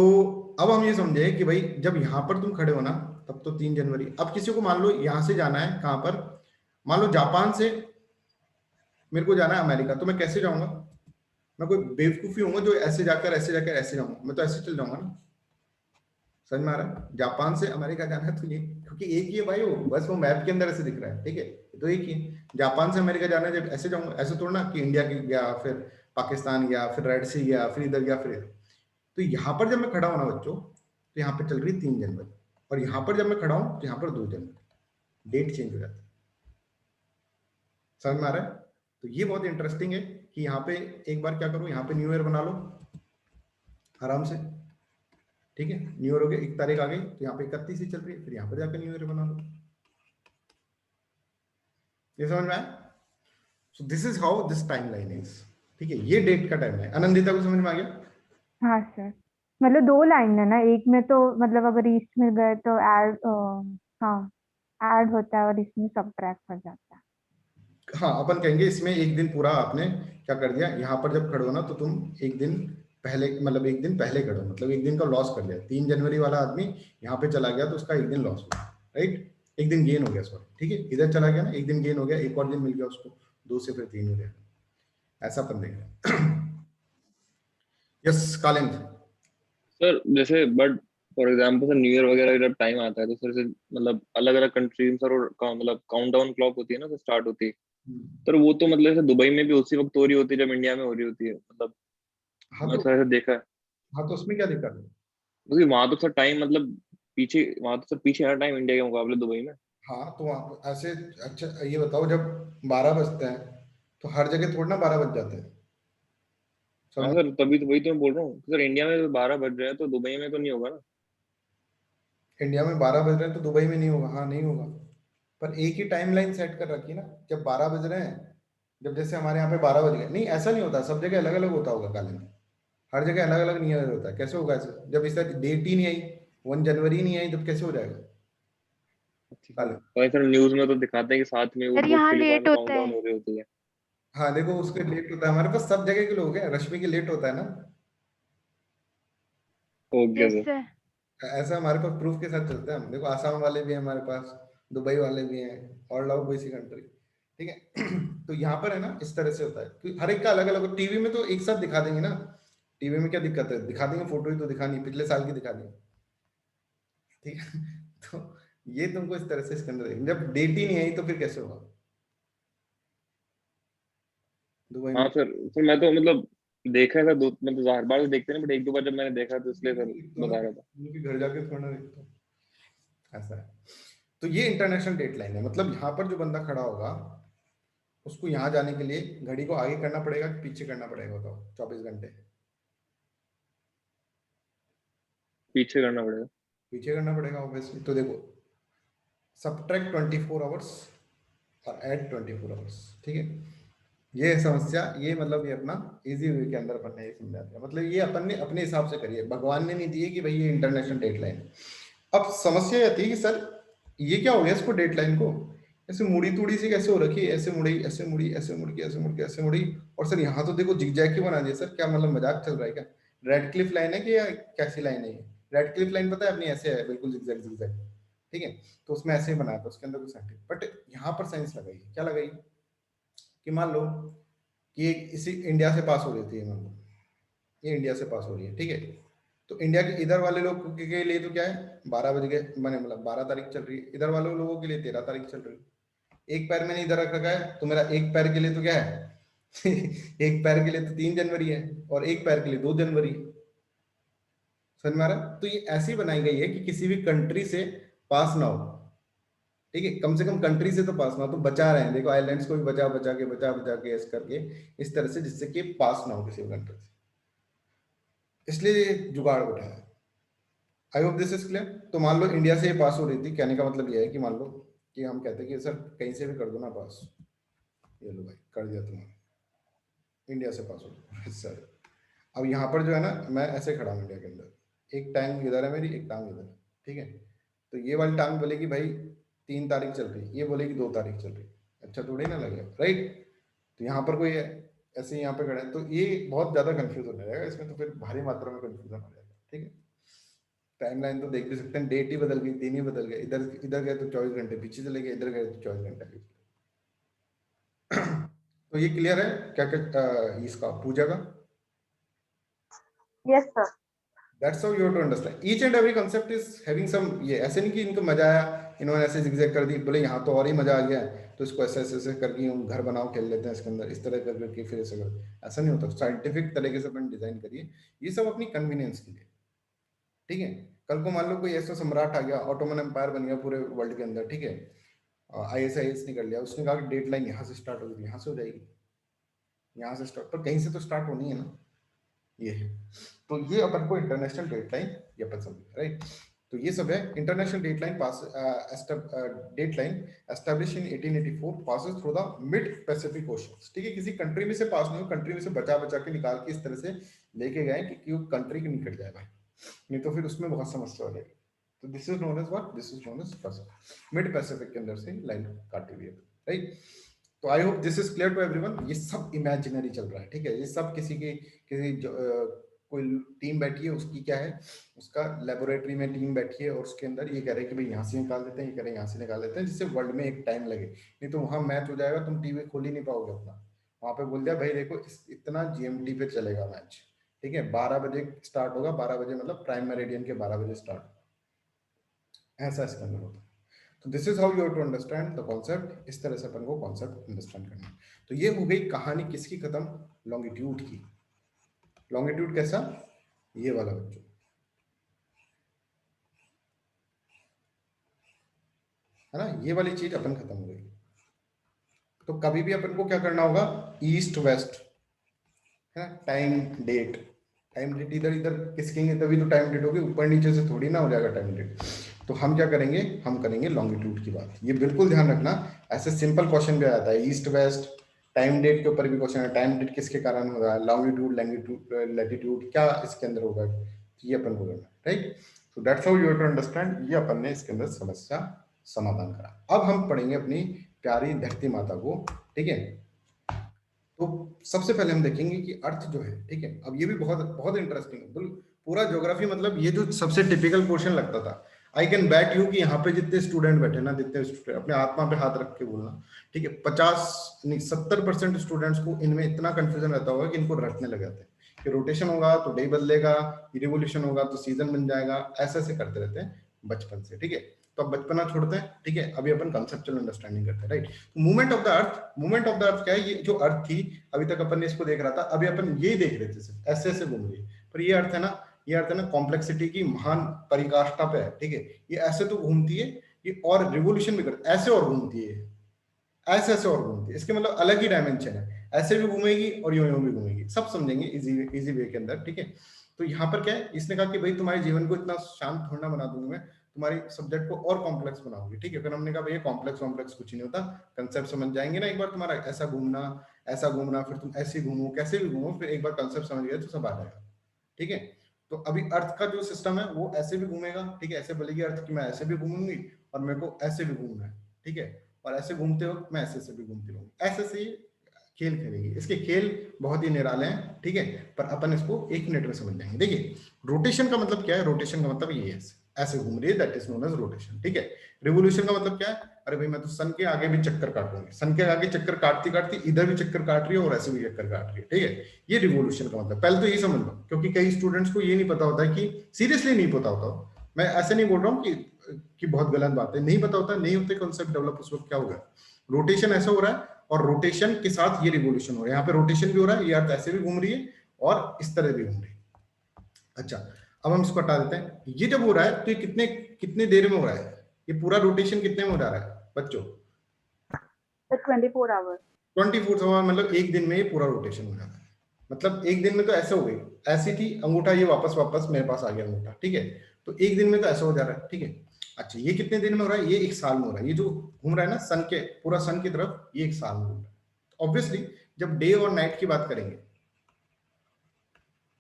अब हम ये समझे कि भाई जब यहाँ पर तुम खड़े हो ना, तब तो 3 जनवरी, अब किसी को मान लो यहाँ से जाना है कहाँ पर, मान लो जापान से मेरे को जाना है अमेरिका, तो मैं कैसे जाऊंगा? मैं कोई बेवकूफी हूँ जो ऐसे जाकर ऐसे जाऊंगा? मैं तो ऐसे चल जाऊंगा ना, समझ में आ रहा है? जापान से अमेरिका जाना है तो ये, क्योंकि एक ही है भाई, वो बस वो मैप के अंदर ऐसे दिख रहा है, ठीक है, तो एक ही है। जापान से अमेरिका जाना है जब ऐसे जाऊंगा, ऐसे थोड़ा ना कि इंडिया की गया, फिर पाकिस्तान गया, फिर रेड सी गया, फिर इधर गया, फिर इधर। तो यहाँ पर जब मैं खड़ा हूं ना बच्चों, तो यहाँ पे चल रही 3 जनवरी, और यहाँ पर जब मैं खड़ा हूं तो यहाँ पर 2 जनवरी, डेट चेंज हो जाती है। समझ में आ रहा है? तो ये बहुत इंटरेस्टिंग है कि यहाँ पे एक बार क्या करो, यहाँ पे न्यू ईयर बना लो आराम से, ठीक है, न्यू ईयर हो गया, 1 तारीख आ गई, तो यहाँ पे 31 ही चल रही है, फिर यहाँ पर जाकर न्यू ईयर बना लो। ये समझ में आया? सो this is how this timeline is, ठीक है, ये डेट का टाइमलाइन। आनंदिता को समझ में आ गया? हाँ सर, मतलब 2 लाइन है ना, एक में तो मतलब अगर ईस्ट में गए तो ऐड, हाँ ऐड होता है और इसमें सबट्रैक्ट हो जाता है। हाँ, अपन कहेंगे इसमें एक दिन पूरा आपने क्या कर दिया, यहाँ पर जब खड़े हो ना तो तुम एक दिन पहले, मतलब एक दिन पहले खड़ो, मतलब एक दिन का लॉस कर दिया। 3 जनवरी वाला आदमी यहाँ पे चला गया तो उसका एक दिन लॉस हुआ, राइट, एक दिन गेन हो गया, सॉरी, ठीक है, इधर चला गया ना, एक दिन गेन हो गया, एक और दिन मिल गया उसको, 2 से फिर 3 हो गया, ऐसा अपन देखें। यस कालिंद। सर जैसे but for example sir new year वगैरह जब टाइम आता है तो सर से मतलब अलग अलग कंट्री में सर मतलब काउंटडाउन क्लॉक होती है ना, तो स्टार्ट होती है, सर वो तो मतलब जैसे दुबई में भी उसी वक्त हो रही होती है जब इंडिया में हो रही होती है, मतलब हाँ मैं तो, सर ऐसे देखा है। हाँ तो उसमें क्या दिक्कत है? क्योंकि वहां तो सर टाइम मतलब पीछे, वहां तो सर पीछे हर टाइम इंडिया के मुकाबले दुबई में। हाँ तो वहाँ ऐसे, अच्छा ये बताओ, जब 12 बजते हैं तो हर जगह थोड़ा ना 12 बज जाते हैं, हाँ समझ? सर, तभी तो वही तो मैं बोल रहा हूँ सर, इंडिया में 12 बज रहे हैं तो दुबई में तो नहीं होगा ना। इंडिया में 12 बज रहे हैं तो दुबई में नहीं होगा, हाँ नहीं होगा, पर एक ही टाइमलाइन सेट कर रखी है ना, जब 12 बज रहे हैं, जब जैसे हमारे यहाँ पे 12 बज गए, नहीं ऐसा नहीं होता, सब जगह अलग अलग होता होगा कालिंद, हर जगह अलग अलग नहीं होता है, कैसे होगा ऐसे? जब इस तरह डेट ही नहीं आई, 1 जनवरी नहीं आई, तब कैसे हो जाएगा अच्छा सर, कालिंद? तो सर न्यूज में तो दिखाते हैं कि साथ में वो सर बुर्ज यहाँ खलीफा लेट में होता काउंटडाउन है। हो रही होती है। हाँ देखो उसके लेट होता है, हमारे पास सब जगह के लोग हैं, रश्मि के लेट होता है ना, ओके यस सर। सर। ऐसा हमारे पास प्रूफ के साथ चलता है हम, देखो आसाम वाले भी हैं हमारे पास, दुबई वाले भी हैं, और लाओ कोई सी कंट्री, ठीक है। तो यहाँ पर है ना इस तरह से होता है कि हर एक का अलग अलग, टीवी में तो एक साथ दिखा देंगे ना, टीवी में क्या दिक्कत है, दिखा देंगे, फोटो ही तो दिखानी, पिछले साल की दिखा देंगे, ठीक है। तो ये तुमको इस तरह से इसके अंदर जब डेट ही नहीं आई तो फिर कैसे होगा दुबई हाँ में? सर, सर मैं तो मतलब देखा है सर, दो मतलब हर बार तो देखते नहीं, बट एक दो बार जब मैंने देखा तो इसलिए सर तो ना बता रहा था। उनके घर जाके थोड़ा ना देखता हूँ, ऐसा है। तो ये इंटरनेशनल डेट लाइन है, मतलब यहाँ पर जो बंदा खड़ा होगा उसको यहाँ जाने के लिए घड़ी को आगे करना पड़ेगा कि पीछे करना पड़ेगा, बताओ, 24 घंटे पीछे करना पड़ेगा। पीछे करना पड़ेगा ऑब्वियसली। तो देखो, सबट्रैक्ट 24 आवर्स और ऐड 24 आवर्स, ठीक है, ये समस्या, ये मतलब ये अपना इजी वे के अंदर अपन ने ये समझा दिया, मतलब ये अपन ने अपने हिसाब से करिए, भगवान ने नहीं दिए कि भाई ये इंटरनेशनल डेडलाइन है। अब समस्या आती है कि सर ये क्या हो गया, इसको डेडलाइन को ऐसे मुड़ी तुड़ी सी कैसे हो रखी है, ऐसे मुड़ी, ऐसे मुड़ी, ऐसे मुड़ के, ऐसे मुड़ के, ऐसे मुड़ी, और सर यहाँ तो देखो जिगजैग की बना दिया, सर क्या मतलब मजाक चल रहा है क्या? रेड क्लिफ लाइन है कि या कैसी लाइन है ये? रेड क्लिफ लाइन पता है अपनी ऐसे है बिल्कुल जिगजैग जिगजैग, ठीक है, तो उसमें ऐसे ही बनाया था, उसके अंदर कुछ साइंटिफिक, बट यहाँ पर साइंस लगाई, क्या लगाई कि मान लो कि एक इसी इंडिया से पास हो रही थी, मान लो ये इंडिया से पास हो रही है, ठीक है, तो इंडिया के इधर वाले लोग के लिए तो क्या है, 12 बज गए, मैंने मतलब 12 तारीख चल रही है, इधर वाले लोगों के लिए 13 तारीख चल रही है। एक पैर मैंने इधर रख रखा है, तो मेरा एक पैर के लिए तो क्या है, एक पैर के लिए तो 3 जनवरी है, और एक पैर के लिए 2 जनवरी है, समझ में आ रहा है? तो ये ऐसी बनाई गई है कि किसी भी कंट्री से पास ना हो, ठीक है, कम से कम कंट्री से तो पास ना हो, तो बचा रहे हैं, देखो आइलैंड्स को भी बचा के ऐसे करके, इस तरह से, जिससे कि पास ना हो किसी भी कंट्री से, इसलिए ये जुगाड़ उठाया। आई होप दिस इज क्लियर। तो मान लो इंडिया से ये पास हो रही थी, कहने का मतलब ये है कि मान लो कि हम कहते हैं कि सर कहीं से भी कर दो ना पास, ये लो भाई कर दिया तुमने, इंडिया से पास हो सर, अब यहाँ पर जो है ना, मैं ऐसे खड़ा हूँ इंडिया के अंदर, एक टांग इधर है मेरी, एक टांग इधर, ठीक है। तो ये वाली टांग बोलेगी भाई 3 तारीख चल रही, ये बोलेगी 2 तारीख चल रही, अच्छा थोड़ी ना लगेगा, राइट। तो यहाँ पर कोई है ऐसे यहाँ पे खड़ा है, तो ये बहुत ज्यादा कंफ्यूज हो जाएगा इसमें, तो फिर भारी मात्रा में कंफ्यूजन हो जाएगा, ठीक है। टाइमलाइन तो देख भी सकते हैं, डेट ही बदल गई, दिन ही बदल गए, इधर इधर गए तो 24 घंटे पीछे चले गए, इधर गए तो 24 घंटे आगे चले। तो ये क्लियर है क्या क्या इसका पूजा का? Yes sir. That's how you have to understand. Each and every concept is having some, ये ऐसे नहीं कि इनको मजा आया, इन्होंने ऐसे zigzag कर दी, बोले यहाँ तो और ही मजा आ गया तो इसको ऐसे ऐसे ऐसे करके हम घर बनाओ खेल लेते हैं इसके अंदर, इस तरह कर करके फिर ऐसे कर, ऐसा नहीं होता। साइंटिफिक तरीके से अपन डिजाइन करिए, ये सब अपनी कन्वीनियंस के लिए, ठीक है। कल को मान लो कोई ऐसा सम्राट आ गया, ऑटोमन एम्पायर बन गया पूरे वर्ल्ड के अंदर, ठीक है, ISIS ने कर लिया, उसने कहा कि डेडलाइन यहाँ से स्टार्ट होगी, यहाँ से हो जाएगी, यहाँ से स्टार्ट, पर कहीं से तो स्टार्ट होनी है ना, ये है। तो ये अपन को इंटरनेशनल डेडलाइन ये अपन समझे, राइट। तो ये सब है international deadline pass, deadline establish in 1884 passes through the mid Pacific ocean, ठीक है। किसी कंट्री में से पास नहीं हो, कंट्री में से बचा बचा के निकाल के इस तरह से लेके गए कि वो कंट्री के निकट जाए भाई, नहीं तो फिर उसमें बहुत समस्या हो जाएगी। तो this is known as what, this is known as Pacific, mid Pacific के अंदर से लाइन काटी हुई है, राइट। तो I hope this is clear to everyone. ये सब इमेजिनरी चल रहा है, ठीक है। ये सब किसी कोई टीम बैठी है, उसकी क्या है, उसका लेबोरेटरी में टीम बैठी है और उसके अंदर ये कह रहे हैं कि भाई यहाँ से निकाल देते हैं, ये कह रहे हैं यहाँ से निकाल देते हैं, जिससे वर्ल्ड में एक टाइम लगे, नहीं तो वहां मैच हो जाएगा, तुम टीवी खोल ही नहीं पाओगे अपना। वहां पे बोल दिया भाई देखो इतना GMT पे चलेगा मैच, ठीक है, 12 बजे स्टार्ट होगा, 12 बजे मतलब प्राइम मेरिडियन के 12 बजे स्टार्ट, ऐसा इसके अंदर होता है। तो this is how you have to understand the concept, इस तरह से अपन को कॉन्सेप्ट अंडरस्टैंड करना है। तो ये हो गई कहानी किसकी खत्म, लॉन्गिट्यूड की। लॉन्गिट्यूड कैसा, ये वाला बच्चों, है ना, ये वाली चीज अपन खत्म हो गई। तो कभी भी अपन को क्या करना होगा, ईस्ट वेस्ट, है ना, टाइम डेट, टाइम डेट इधर इधर खिसकेंगे तभी तो टाइम डेट होगी, ऊपर नीचे से थोड़ी ना हो जाएगा टाइम डेट। तो हम क्या करेंगे, हम करेंगे लॉन्गिट्यूड की बात। ये बिल्कुल ध्यान रखना, ऐसे सिंपल क्वेश्चन भी आता है, ईस्ट वेस्ट टाइम डेट के ऊपर भी क्वेश्चन है, टाइम डेट किसके कारण हो रहा है, लॉन्गिट्यूड लैंगिट्यूड लैटिट्यूड क्या इसके अंदर होगा, ये अपन को करना, right. So that's how you have to understand. ये अपन ने इसके अंदर समस्या समाधान करा। अब हम पढ़ेंगे अपनी प्यारी धरती माता को, ठीक है। तो सबसे पहले हम देखेंगे कि अर्थ जो है, ठीक है, अब ये भी बहुत बहुत इंटरेस्टिंग है। पूरा ज्योग्राफी मतलब ये जो सबसे टिपिकल पोर्शन लगता था, आई कैन बैट यू कि यहाँ पे जितने स्टूडेंट बैठे ना, जितने स्टूडेंट अपने आत्मा पे हाथ रख के बोलना, ठीक है, 50-70% स्टूडेंट्स को इनमें इतना कंफ्यूजन रहता होगा कि इनको रटने लग जाते हैं कि रोटेशन होगा तो डे बदलेगा, रिवोल्यूशन होगा तो सीजन बन जाएगा, ऐसे ऐसे करते रहते हैं बचपन से, ठीक है। तो अब बचपना छोड़ते हैं, ठीक है, अभी अपन कंसेप्चुअल अंडरस्टैंडिंग करते हैं, right. Movement of the earth, movement of the अर्थ क्या है, ये जो अर्थ थी अभी तक अपन ने इसको देख रहा था, अभी अपन ये देख रहे थे सिर्फ ऐसे ऐसे घूम रही है, पर ये अर्थ है ना, ये अर्थ है ना कॉम्प्लेक्सिटी की महान परिकाष्ठा पे है, ठीक है। ये ऐसे तो घूमती है, ये और रिवोल्यूशन भी करती है, ऐसे और घूमती है, ऐसे ऐसे और घूमती है, इसके मतलब अलग ही डायमेंशन है, ऐसे भी घूमेगी और यूं यूं भी घूमेगी, सब समझेंगे इजी वे के अंदर, ठीक है। तो यहाँ पर क्या है, इसने कहा कि भाई तुम्हारे जीवन को इतना शांत थोड़ा बना दूंगा मैं, तुम्हारी सब्जेक्ट को और कॉम्प्लेक्स बनाऊंगी, ठीक है। फिर हमने कहा भैया कॉम्प्लेक्स कुछ नहीं होता, कंसेप्ट समझ जाएंगे ना एक बार, तुम्हारा ऐसा घूमना फिर तुम ऐसे घूमो, कैसे भी घूमो, फिर एक बार कंसेप्ट समझ गए तो सब आ जाएगा, ठीक है। तो अभी अर्थ का जो सिस्टम है वो ऐसे भी घूमेगा, ठीक है, ऐसे बोलेगी अर्थ की मैं ऐसे भी घूमूंगी और मेरे को ऐसे भी घूमना है, ठीक है, और ऐसे घूमते वक्त मैं ऐसे से भी घूमती रहूंगी, ऐसे से खेल खेलेगी। इसके खेल बहुत ही निराले हैं, ठीक है, पर अपन इसको 1 मिनट में समझ जाएंगे। देखिए रोटेशन का मतलब क्या है, रोटेशन का मतलब ये है ऐसे घूम रही है, that is known as rotation, ठीक है। रिवोल्यूशन का मतलब क्या है, अरे भाई मैं तो सन के आगे भी चक्कर काटूंगी, सन के आगे चक्कर काटती काटती इधर भी चक्कर काट रही है और ऐसे भी चक्कर काट रही है, ठीक है, ये रिवोल्यूशन का मतलब। पहले तो ये समझ लो, क्योंकि कई स्टूडेंट्स को ये नहीं पता होता है कि सीरियसली नहीं पता होता, मैं ऐसे नहीं बोल रहा हूँ कि बहुत गलत बात है, नहीं पता होता, नहीं होते कॉन्सेप्ट डेवलप, उस वक्त क्या होगा, रोटेशन ऐसा हो रहा है और रोटेशन के साथ ये रिवोल्यूशन हो रहा है, यहाँ पे रोटेशन भी हो रहा है, ये अर्थ ऐसे भी घूम रही है और इस तरह भी घूम रही है। अच्छा अब हम इसको हटा देते हैं, ये जब हो रहा है तो ये कितने देर में हो रहा है, ये पूरा रोटेशन कितने में हो जा रहा है बच्चों, 24 आवर्स, 24 आवर, मतलब एक दिन में ये पूरा रोटेशन हो जाता है। मतलब एक दिन में तो ऐसे हो गई, ऐसी थी अंगूठा, ये वापस मेरे पास आ गया अंगूठा, ठीक है, तो एक दिन में तो ऐसा हो जा रहा है, ठीक है। अच्छा ये कितने दिन में हो रहा है, ये 1 साल में हो रहा है, ये जो घूम रहा है ना सन के, पूरा सन की तरफ, ये 1 साल में घूम रहा है। ऑब्वियसली जब डे और नाइट की बात करेंगे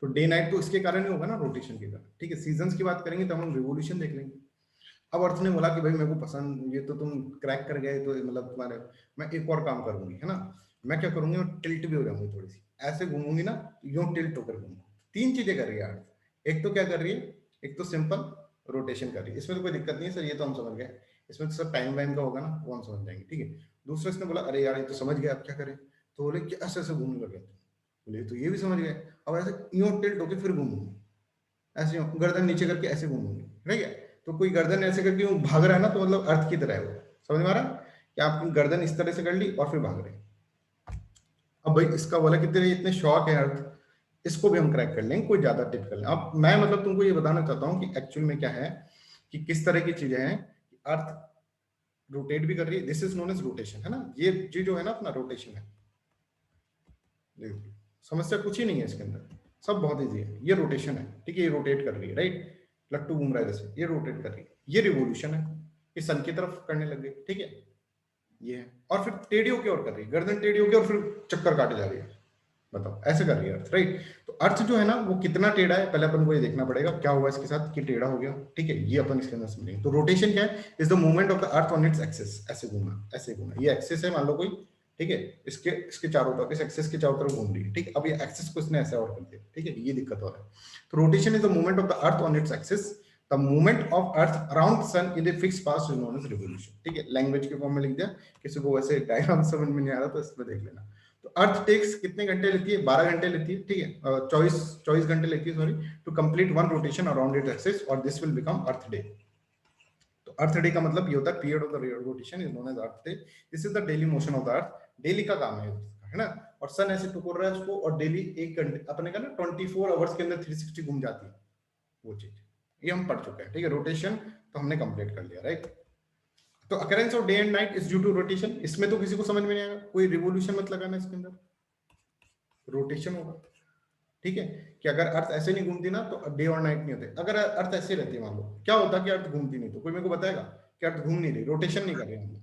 तो डे नाइट तो इसके कारण ही होगा ना, रोटेशन के कारण, ठीक है। सीजन्स की बात करेंगे तो हम रिवोल्यूशन देख लेंगे। अब अर्थ ने बोला कि भाई मेरे को पसंद, ये तो तुम क्रैक कर गए तो मतलब तुम्हारे, मैं एक और काम करूंगी, है ना। मैं क्या करूंगी, मैं टिल्ट भी हो जाऊंगी थोड़ी सी, ऐसे घूमूंगी ना, यूं टिल्ट होकर घूमूंगी। 3 चीजें कर रही है अर्थ। एक तो क्या कर रही है, एक तो सिंपल रोटेशन कर रही है, इसमें तो कोई दिक्कत नहीं है सर, ये तो हम समझ गए। इसमें तो सर टाइम वाइम का होगा ना, वो हम समझ जाएंगे, ठीक है। दूसरा इसने बोला अरे यार ये तो समझ गए, अब क्या करें, तो बोले कि ऐसे ऐसे घूमने लगे, बोले तो ये भी समझ गए, अब ऐसे यूं टिल्ट होकर फिर घूमूंगी, ऐसे गर्दन नीचे करके ऐसे घूमूंगी, ठीक है। तो कोई गर्दन ऐसे करके यूं भाग रहा है ना, तो मतलब अर्थ की तरह है वो, समझ में आ रहा है कि आपकी गर्दन इस तरह से कर ली और फिर भाग रहे। अब भाई इसका बोला कि तेरे इतने शौक है अर्थ, इसको भी हम क्रैक कर लेंगे, कोई ज्यादा टिप कर लें। अब मैं मतलब तुमको ये बताना चाहता हूँ कि एक्चुअल में क्या है, कि किस तरह की चीजें हैं। अर्थ रोटेट भी कर रही है, this is known as rotation, है ना। ये जो है ना अपना रोटेशन है, समस्या कुछ ही नहीं है इसके अंदर, सब बहुत इजी है। ये रोटेशन है, ठीक है, ये रोटेट कर रही है, राइट, लट्टू घूम रहा है जैसे, ये रोटेट कर रही है। ये रिवोल्यूशन है, ये सन की तरफ करने लग गई, ठीक है, ये है। और फिर टेढ़ी होके और कर रही है, गर्दन टेढ़ी होके और फिर चक्कर काटे जा रही है, बताओ, ऐसे कर रही है अर्थ, राइट। तो अर्थ जो है ना वो कितना टेढ़ा है, पहले अपन को ये देखना पड़ेगा क्या हुआ इसके साथ कि टेढ़ा हो गया, ठीक है, ये अपन इसके अंदर समझेंगे। तो रोटेशन क्या है, is the movement of the earth on its axis, ऐसे घूमना, ऐसे घूमना। ये एक्सिस है मान लो कोई, ठीक है, इसके चारों तरफ, इस एक्सिस के चारों तरफ घूम रही है, ठीक है। अब ये एक्सिस को इसने ऐसे और कर दिया, ठीक है, ये दिक्कत हो रहा है। तो rotation is the movement of the earth on its axis, the movement of earth around sun in the fixed path is known as revolution, ठीक है। लैंग्वेज के फॉर्म में लिख दिया, किसी को वैसे डायग्राम समझ में नहीं आ रहा तो इसमें देख लेना। तो अर्थ टेक्स कितने घंटे लेती है, 12 घंटे लेती है, ठीक है, 24 घंटे लेती है, sorry, to complete one rotation around its axis, और this will become earth day. तो अर्थ डे का मतलब ये होता है period of the rotation is known as earth day. This is the daily motion of the earth, daily का काम है ना। और सन ऐसे टुकुर रहा है उसको, और डेली 1 घंटे अपने का ना 24 आवर्स के अंदर 360 घूम जाती है वो चीज, ये हम पढ़ चुके हैं, ठीक है। रोटेशन तो हमने कंप्लीट कर लिया, राइट। तो occurrence of day and night is due to rotation, इसमें तो किसी को समझ में नहीं आएगा, कोई रिवोल्यूशन मत लगाना इसके अंदर, रोटेशन होगा, ठीक है। कि अगर अर्थ ऐसे नहीं घूमती ना तो डे और नाइट नहीं होते। अगर अर्थ ऐसे रहती है मान लो, क्या होता कि अर्थ घूमती नहीं, तो कोई मेरे को बताएगा कि अर्थ घूम नहीं रही, रोटेशन नहीं कर रही हम,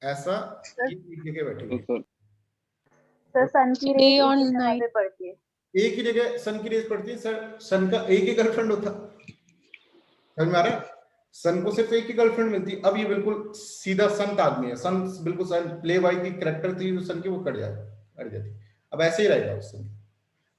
ऐसा एक जगह बैठी हुई, सर सन की रे ऑन नाइट पड़ती है, एक ही जगह सन की रेस पड़ती है सर। सन का एक ही गर्लफ्रेंड होता, समझ में आ रहा है, सन को सिर्फ एक ही गर्लफ्रेंड मिलती। अब ये बिल्कुल सीधा संत आदमी है, सन बिल्कुल सन प्ले बॉय की कैरेक्टर थी सन की, वो कट जाती। अब ऐसे ही रहेगा उस सन,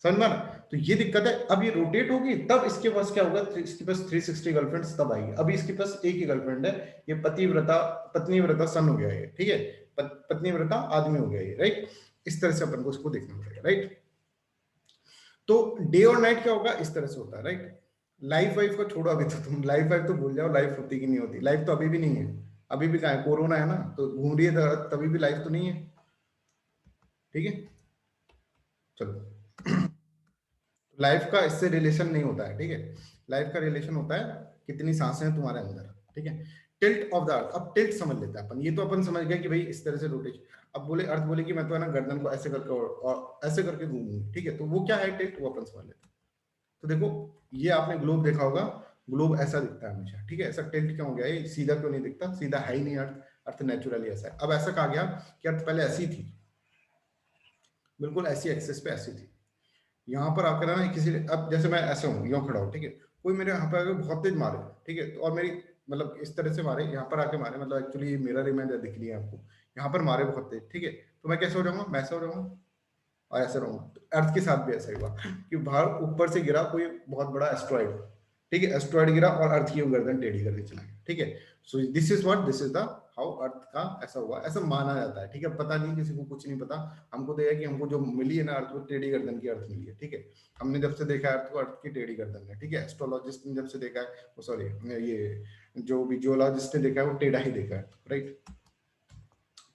समझ में ना। तो ये दिक्कत है। अब ये रोटेट होगी तब इसके पास क्या होगा, इसके पास 360 गर्लफ्रेंड्स तब आएगी। अभी इसके पास एक ही गर्लफ्रेंड है, ये पत्नीव्रता सन हो गया है, ठीक है, पत्नीव्रता आदमी हो गया है, राइट। इस तरह से अपन को इसको देखना पड़ेगा, राइट। तो डे और नाइट क्या होगा, इस तरह से होता है, राइट। लाइफ वाइफ को छोड़ो, अभी तो तुम लाइफ वाइफ तो भूल जाओ, लाइफ होती कि नहीं होती, लाइफ तो अभी भी नहीं है, अभी भी कहाँ है, कोरोना है ना, तो घूम रही है तभी भी लाइफ तो नहीं है, ठीक है। चलो, लाइफ का इससे रिलेशन नहीं होता है, ठीक है। लाइफ का रिलेशन होता है कितनी सांसें हैं तुम्हारे अंदर, ठीक है। टिल्ट ऑफ द अर्थ, अब टिल्ट समझ लेते हैं अपन। ये तो अपन समझ गए कि भाई इस तरह से रोटेशन। अब बोले अर्थ बोले कि मैं तो है ना गर्दन को ऐसे करके और ऐसे करके घूमूंगी, ठीक है। तो वो क्या है टिल्ट, वो अपन समझ लेते हैं। तो देखो ये आपने ग्लोब देखा होगा, ग्लोब ऐसा दिखता है हमेशा, ठीक है। ऐसा टिल्ट क्यों हो गया, ये सीधा क्यों नहीं दिखता, सीधा है ही नहीं अर्थ, अर्थ नेचुरली ऐसा है। अब ऐसा कहा गया कि अर्थ पहले ऐसी थी, बिल्कुल ऐसी एक्सिस पे ऐसी थी। यहाँ पर आकर ना किसी, अब जैसे मैं ऐसे हूँ, यूँ खड़ा हूँ, ठीक है, कोई मेरे यहाँ पे आकर बहुत तेज मारे, ठीक है, और मेरी मतलब इस तरह से मारे, यहाँ पर आके मारे, मतलब एक्चुअली मिरर इमेज दिख रही है आपको, यहाँ पर मारे बहुत तेज, ठीक है। तो मैं कैसे हो जाऊंगा, मैं ऐसा हो जाऊंगा और ऐसे रहूंगा। तो अर्थ के साथ भी ऐसा ही हुआ कि बाहर ऊपर से गिरा कोई बहुत बड़ा एस्ट्रॉइड, ठीक है, एस्ट्रॉइड गिरा और अर्थ की गर्दन टेढ़ी करके चला गया, ठीक है। So this is what, this is the how earth का ऐसा हुआ, ऐसा माना जाता है, ठीक है। पता नहीं, किसी को कुछ नहीं पता, हमको तो यह है कि हमको जो मिली है ना अर्थ को टेढ़ी गर्दन की अर्थ मिली है, ठीक है। हमने जब से देखा है अर्थ को, अर्थ की टेढ़ी गर्दन है, ठीक है। एस्ट्रोलॉजिस्ट ने जब से देखा है, वो सॉरी ये जो भी जियोलॉजिस्ट ने देखा है वो टेढ़ा ही देखा है, राइट।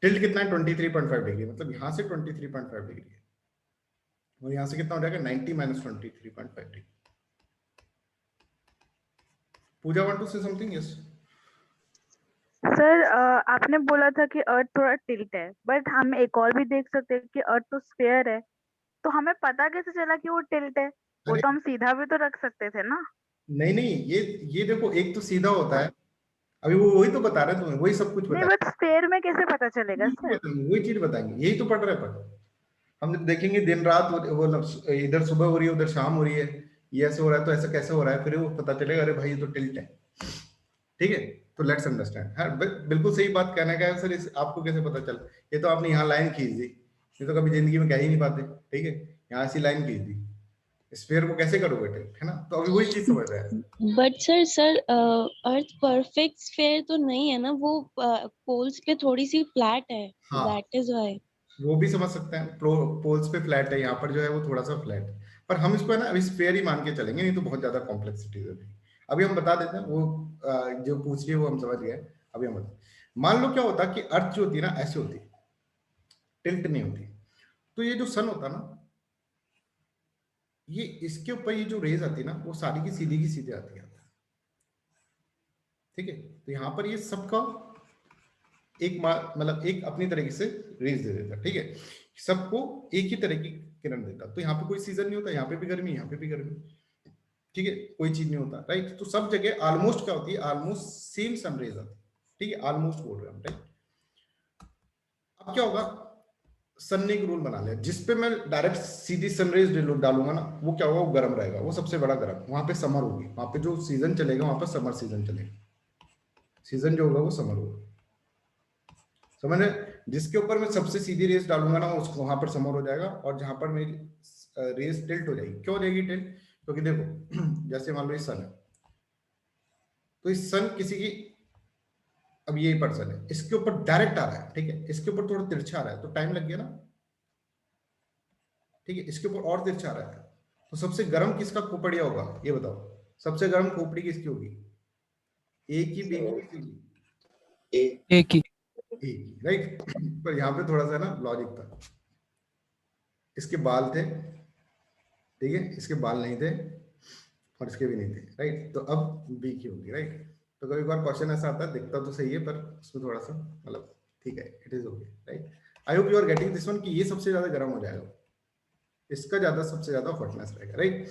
टिल्ट कितना है, 23.5 डिग्री, मतलब यहाँ से 23.5 डिग्री है, और यहाँ से कितना हो जाएगा 90 - 23.5 degree. Pooja want to say something, yes sir आपने बोला था कि अर्थ थोड़ा टिल्ट है, बट हम एक और भी देख सकते हैं कि अर्थ तो स्फीयर है, तो हमें पता कैसे चला कि वो टिल्ट है, वो तो हम सीधा भी तो रख सकते थे ना। नहीं, ये देखो, एक तो सीधा होता है, अभी वो वही तो बता रहे हैं तुम्हें, वही सब कुछ बता नहीं, बट स्फीयर में कैसे पता चलेगा सर, वही चीज बताएंगे, यही तो पढ़ रहे हैं। हम जब देखेंगे दिन रात वो इधर सुबह हो रही है उधर शाम हो रही है, ये ऐसे हो रहा है तो ऐसा कैसे हो रहा है, फिर वो पता चलेगा अरे भाई ये तो टिल्ट है। ठीक है, तो लेट्स अंडरस्टैंड। हाँ बिल्कुल सही बात कहने का है सर, आपको कैसे पता चला? ये तो आपने यहाँ लाइन खींच दी, ये तो कभी जिंदगी में कह ही नहीं पाते। ठीक है, यहाँ ऐसी लाइन खींच दी, स्फीयर को कैसे करोगे टिल्ट, है ना? तो अभी वही चीज समझ रहे हैं। But sir earth perfect sphere तो नहीं है ना, वो पोल्स पे थोड़ी सी फ्लैट है, दैट इज व्हाई। वो भी समझ सकते हैं, पोल्स पे फ्लैट है, यहाँ पर जो है वो थोड़ा सा फ्लैट है, पर हम इसको है ना अभी स्फीयर ही मान के चलेंगे, नहीं तो बहुत ज्यादा कॉम्प्लेक्सिटी है। अभी हम बता देते हैं, वो जो पूछ रही है वो हम समझ गए। अभी हम मान लो क्या होता कि अर्थ जो होती है ना ऐसे होती, टिल्ट नहीं होती, तो ये जो सन होता ना, ये इसके ऊपर ये जो रेज आती है ना वो सारी की सीधी आती है। ठीक है, तो यहाँ पर ये सबका एक मतलब एक अपनी तरीके से रेज दे देता। ठीक है, सबको एक ही तरह की किरण देता, तो यहाँ पे कोई सीजन नहीं होता, यहाँ पे भी गर्मी, यहाँ पे भी गर्मी। ठीक है, कोई चीज नहीं होता, राइट? तो सब जगह ऑलमोस्ट क्या होती है, ऑलमोस्ट सेम सन रेज आती है। ठीक है, ऑलमोस्ट बोल रहे हैं हम, राइट? अब क्या होगा, सन ने एक रूल बना लिया, जिसपे मैं डायरेक्ट सीधी सनरेज डालूंगा ना, वो क्या होगा, वो गर्म रहेगा, वो सबसे बड़ा गर्म, वहां पे समर होगी, वहां पे जो सीजन चलेगा वहां पर समर सीजन चलेगा, सीजन जो होगा वो समर होगा, समझ रहे? जिसके ऊपर मैं सबसे सीधी रेस डालूंगा ना उसको वहां पर समर हो जाएगा, और जहां पर मेरी रेस टिल्ट हो जाएगी। क्यों हो जाएगी टिल्ट? क्योंकि देखो जैसे मान लो ये सन है, तो इस सन किसी की, अब ये पर्सन है, इसके ऊपर डायरेक्ट आ रहा है, ठीक है, इसके ऊपर थोड़ा तिरछा आ रहा है तो टाइम लग गया ना। ठीक है, इसके ऊपर और तिरछा आ रहा है, तो सबसे गर्म किसका खोपड़िया होगा, ये बताओ? सबसे गर्म खोपड़ी किसकी होगी? ए की, बी की? ए की। राइट? पर यहाँ पे थोड़ा सा ना लॉजिक था, इसके बाल थे, ठीक है, इसके बाल नहीं थे और इसके भी नहीं थे, राइट? तो अब बी की होगी, राइट? तो कभी बार क्वेश्चन ऐसा आता है, दिखता तो सही है पर उसमें थोड़ा सा मतलब ठीक है, it is okay, right? I hope you are getting this one कि ये सबसे ज्यादा गर्म हो जाएगा, इसका ज्यादा सबसे ज्यादा हॉटनेस रहेगा, राइट?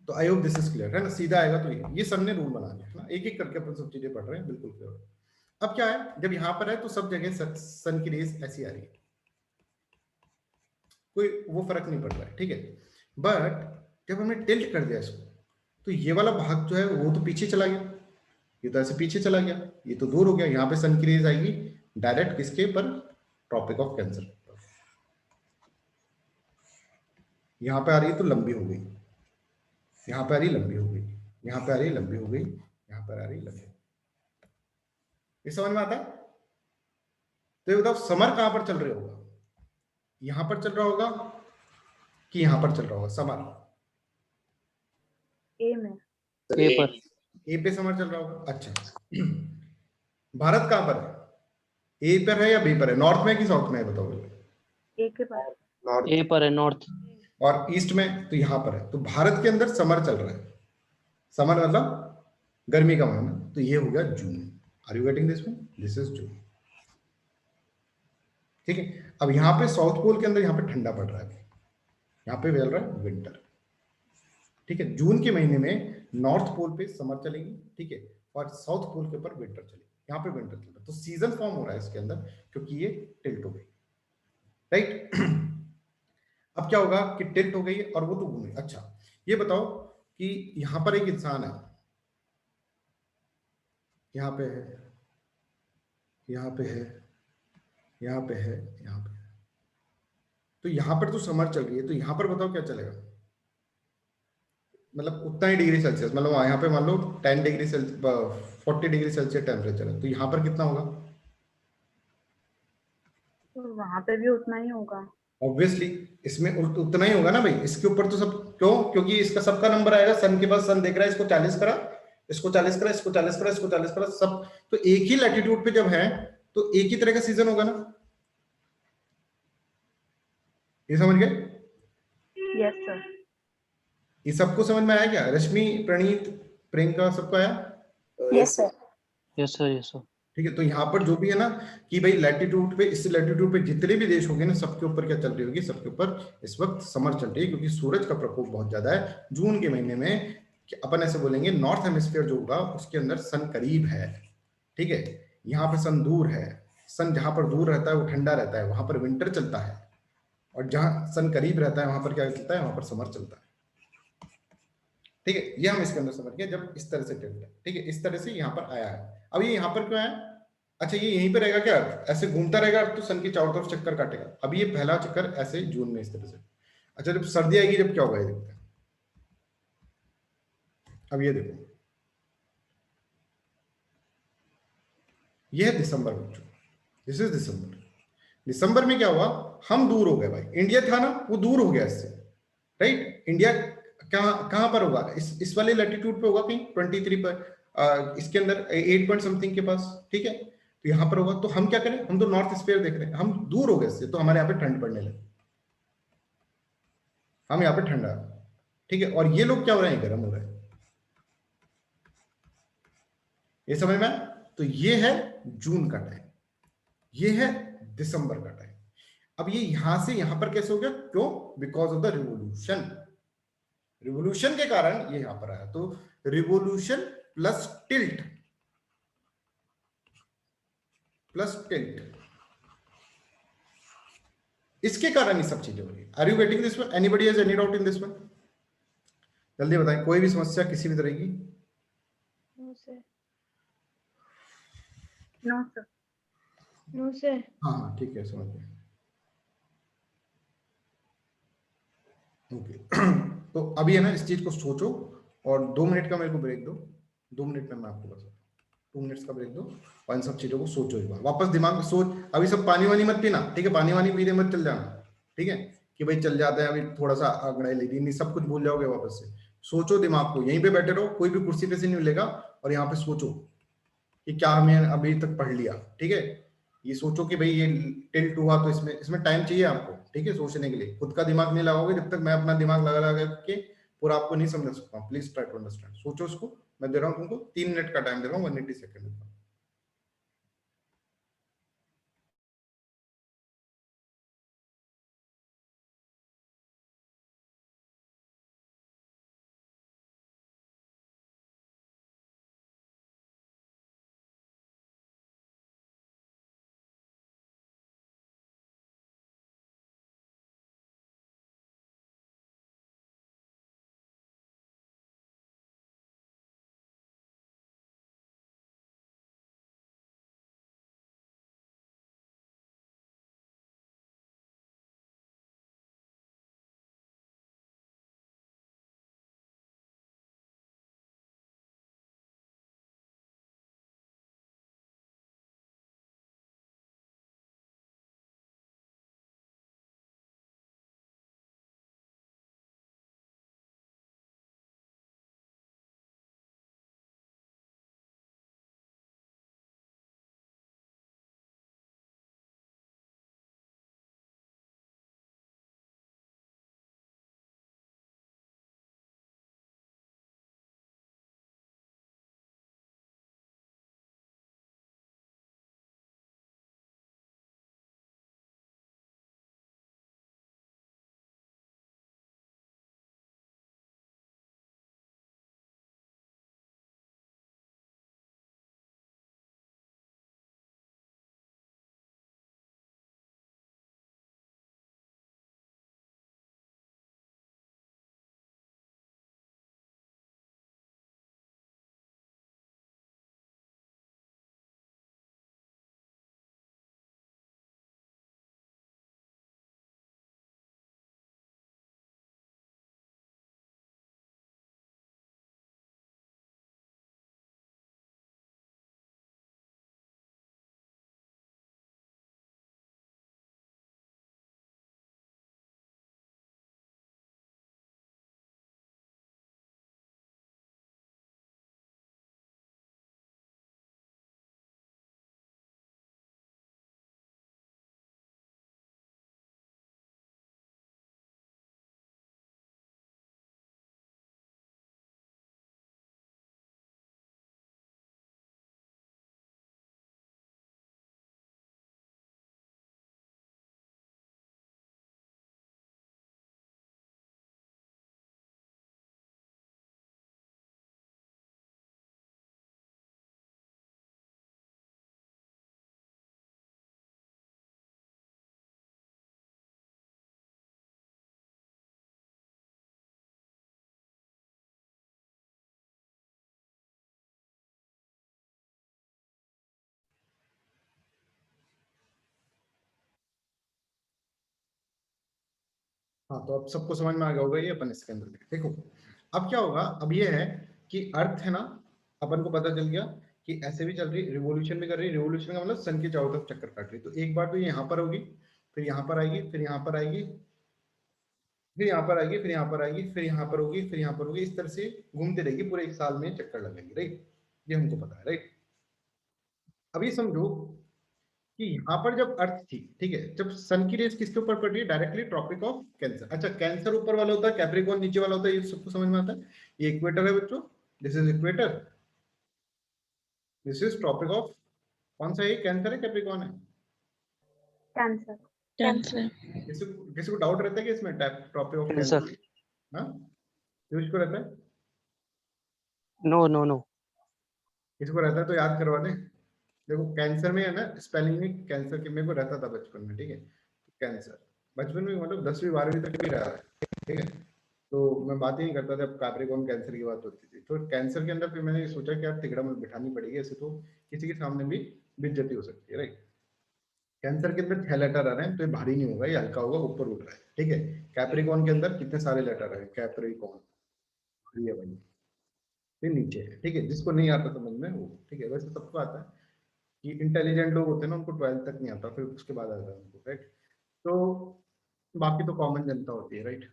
तो I hope this is clear, है ना? सीधा आएगा तो ये सन ने रूल बना दिया ना, एक एक करके अपन सब चीजें पढ़ रहे हैं, बिल्कुल क्लियर। अब क्या है, जब यहाँ पर है तो सब जगह सन की रेस ऐसी आ रही है, कोई वो फर्क नहीं पड़ रहा है, ठीक है? बट जब हमने टिल्ट कर दिया इसको, तो ये वाला भाग जो है वो तो पीछे चला गया, ये तो ऐसे पीछे चला गया, ये तो दूर हो गया। यहाँ पे सन की रेज आएगी डायरेक्ट किसके पर? Tropic of Cancer. यहाँ पे आ रही है तो लंबी हो गई, यहाँ पे आ रही लंबी हो गई, यहाँ पे आ रही लंबी हो गई, यहाँ पर आ रही लंबी। ये समझ में आता है? तो ये बताओ समर कहां पर चल रहा होगा? यहां पर चल रहा होगा कि यहां पर चल रहा होगा समर? ए में, ए पर। ए पे समर चल रहा होगा। अच्छा, भारत कहां पर है? ए पर है या बी पर है? नॉर्थ में कि साउथ में है बताओ? ए के पास, ए पर है, नॉर्थ। और ईस्ट में तो यहां पर है, तो भारत के अंदर समर चल रहा है। समर मतलब गर्मी का महीना, तो ये हो गया जून। Are you getting this one? This is June. ठीक है, अब यहाँ पे साउथ पोल के अंदर यहाँ पे ठंडा पड़ रहा है, यहाँ पे चल रहा है विंटर। ठीक है, जून के महीने में नॉर्थ पोल पे समर चलेगी, ठीक है, और साउथ पोल के ऊपर विंटर चलेगी। यहाँ पे विंटर चल रहा है, तो सीजन फॉर्म हो रहा है इसके अंदर, क्योंकि ये टिल्ट हो गई, राइट? अब क्या होगा कि टिल्ट हो गई और वो तो घूम गई। अच्छा, ये बताओ कि यहाँ पर एक इंसान है, यहाँ पे है, यहाँ पे है, यहाँ पे है, यहाँ पे है, तो यहाँ पर तो समर चल रही है, तो यहाँ पर बताओ क्या चलेगा? मतलब उतना ही डिग्री सेल्सियस, मतलब यहाँ पे मान लो 10 degree Celsius 40 degree Celsius temperature है, तो यहाँ पर कितना होगा? तो वहां पे भी उतना ही होगा ऑब्वियसली, इसमें उतना ही होगा ना भाई। इसके ऊपर तो सब क्यों? क्योंकि इसका सबका नंबर आएगा, सन के पास सन देख रहा है, इसको 40 करा, इसको 40 करा, इसको 40 करा, इसको 40 करा, सब तो एक ही लैटिट्यूड पे जब है तो एक ही तरह का सीजन होगा ना। ये समझ गए? Yes sir. ये सबको समझ में आया क्या? रश्मि, प्रणीत, प्रियंका, सबको आया? Yes sir. Yes sir, yes sir. ठीक है, तो यहाँ पर जो भी है ना कि भाई लैटिट्यूड पे, इस लैटिट्यूड पे जितने भी देश होंगे ना, सबके ऊपर क्या चल रही होगी? सबके ऊपर इस वक्त समर चल रही है, क्योंकि सूरज का प्रकोप बहुत ज्यादा है। जून के महीने में अपन ऐसे बोलेंगे नॉर्थ हेमिस्फीयर जो होगा उसके अंदर सन करीब है, ठीक है, यहाँ पे सन दूर है। सन जहां पर दूर रहता है वो ठंडा रहता है, वहां पर विंटर चलता है, और जहां सन करीब रहता है वहां पर क्या चलता है, वहां पर समर चलता है। ठीक है, ये हम इसके अंदर समझ गए जब इस तरह से टिल्ट है। ठीक है, इस तरह से यहाँ पर आया है। अब ये यहाँ पर क्यों आया? अच्छा, ये यहीं पे रहेगा क्या? ऐसे घूमता रहेगा तो सन की चारों तरफ चक्कर काटेगा। अब ये पहला चक्कर ऐसे जून में इस तरह से। अच्छा, जब सर्दी आएगी जब क्या होगा ये देखते हैं। अब ये देखो, ये है दिसंबर बच्चों, दिस इज दिसंबर। दिसंबर में क्या हुआ, हम दूर हो गए भाई। इंडिया था ना, वो दूर हो गया इससे, राइट। इंडिया कहां पर होगा? इस वाले लैटिट्यूड पे होगा कहीं 23 पर, इसके अंदर 8 पॉइंट समथिंग के पास। ठीक है, तो यहां पर होगा। तो हम क्या करें, हम तो नॉर्थ स्फीयर देख रहे हैं, हम दूर हो गए इससे, तो हमारे यहाँ पे ठंड पड़ने लगी, हम यहाँ पे ठंडा। ठीक है, और ये लोग क्या हो रहे हैं, गर्म हो रहे हैं। ये समझ में आया? तो ये है जून का टाइम, ये है दिसंबर का टाइम। अब ये यहां से यहां पर कैसे हो गया? क्यों? Because of the revolution. Revolution के कारण ये यहां पर आया। तो revolution plus tilt, plus tilt, इसके कारण ये सब चीजें हो रही है। Are you getting this one? Anybody has any doubt in this one? जल्दी बताएं, कोई भी समस्या किसी भी तरह की? No sir. No sir. No sir. हाँ हाँ, ठीक है, समझ गए। ओके तो अभी है ना, इस चीज को सोचो और 2 मिनट का मेरे को ब्रेक दो। 2 मिनट में मैं आपको बताता हूँ, 2 मिनट्स का ब्रेक दो और इन सब चीजों को सोचो एक बार। वापस दिमाग में सोच। अभी सब पानी वानी मत पीना, ठीक है? पानी वानी पीने मत चल जाना, ठीक है? कि भाई चल जाते हैं, अभी थोड़ा सा अगड़ाई लेगी, नहीं सब कुछ भूल जाओगे वापस से। सोचो, दिमाग को यहीं पे बैठे रहो, कोई भी कुर्सी पे से नहीं मिलेगा, और यहाँ पे सोचो कि क्या हमें अभी तक पढ़ लिया। ठीक है, ये सोचो कि भाई ये टिल्ट हुआ तो इसमें इसमें टाइम चाहिए आपको, ठीक है, सोचने के लिए। खुद का दिमाग नहीं लगाओगे जब तक मैं अपना दिमाग लगा लगा के पूरा आपको नहीं समझा सकता हूँ। Please try to understand. सोचो इसको, मैं दे रहा हूँ तुमको 3 मिनट का टाइम दे रहा हूँ, 180 सेकंड। हाँ, तो अब सबको समझ में आ गया होगा ये अपन इसके अंदर देखो। अब क्या होगा, अब ये है कि अर्थ है ना, अपन को पता चल गया कि ऐसे भी चल रही, रिवॉल्यूशन भी कर रही। रिवॉल्यूशन का मतलब सन के चारों तरफ चक्कर काट रही। तो एक बार तो यहाँ पर होगी, फिर यहाँ पर आएगी, फिर यहाँ पर आएगी, फिर यहाँ पर आएगी, फिर यहाँ पर आएगी, फिर यहाँ पर होगी, फिर यहाँ पर होगी। इस तरह से घूमती रहेगी, पूरे एक साल में चक्कर लगेंगे, राइट। ये हमको पता है, राइट। अभी समझो कि यहाँ पर जब अर्थ थी, ठीक है, जब सन की रेस किसके ऊपर पड़ रही है, डायरेक्टली ट्रॉपिक ऑफ कैंसर। अच्छा, कैंसर ऊपर वाला होता है, कैप्रिकॉर्न नीचे वाला होता है, ये सबको समझ में आता है। ये इक्वेटर है बच्चों, this is equator, this is Tropic of, कौन सा है, कैंसर है कैप्रिकॉर्न है? कैंसर। कैंसर। किसी को डाउट रहता है कि इसमें ट्रॉपिक ऑफ कैंसर। कैंसर? हाँ, किसको रहता है? No no no. किसको रहता है तो याद करवा दें। देखो कैंसर में है ना, स्पेलिंग में कैंसर के मेरे को रहता था बचपन में, ठीक है। कैंसर बचपन में मतलब 10वीं 12वीं तक भी रहा है, ठीक है। तो मैं बात ही नहीं करता था, अब कैप्रिकॉर्न कैंसर की बात होती थी। तो कैंसर के अंदर फिर मैंने सोचा कि यार तिगड़ा में बिठानी पड़ेगी, ऐसे तो किसी के सामने भी बेइज्जती हो सकती है, राइट। कैंसर के अंदर 6 लेटर आ रहे हैं, तो ये भारी नहीं होगा, ये हल्का होगा, ऊपर उठ रहा है, ठीक है। कैप्रिकॉर्न के अंदर कितने सारे लेटर है, कैप्रिकॉर्न, ये भाई ये नीचे है, ठीक है। जिसको नहीं आता समझ में वो, ठीक है, वैसे सबको आता है कि इंटेलिजेंट लोग होते हैं ना, उनको 12th तक नहीं आता, फिर उसके बाद आता है उनको, राइट। तो बाकी तो कॉमन जनता होती है, राइट।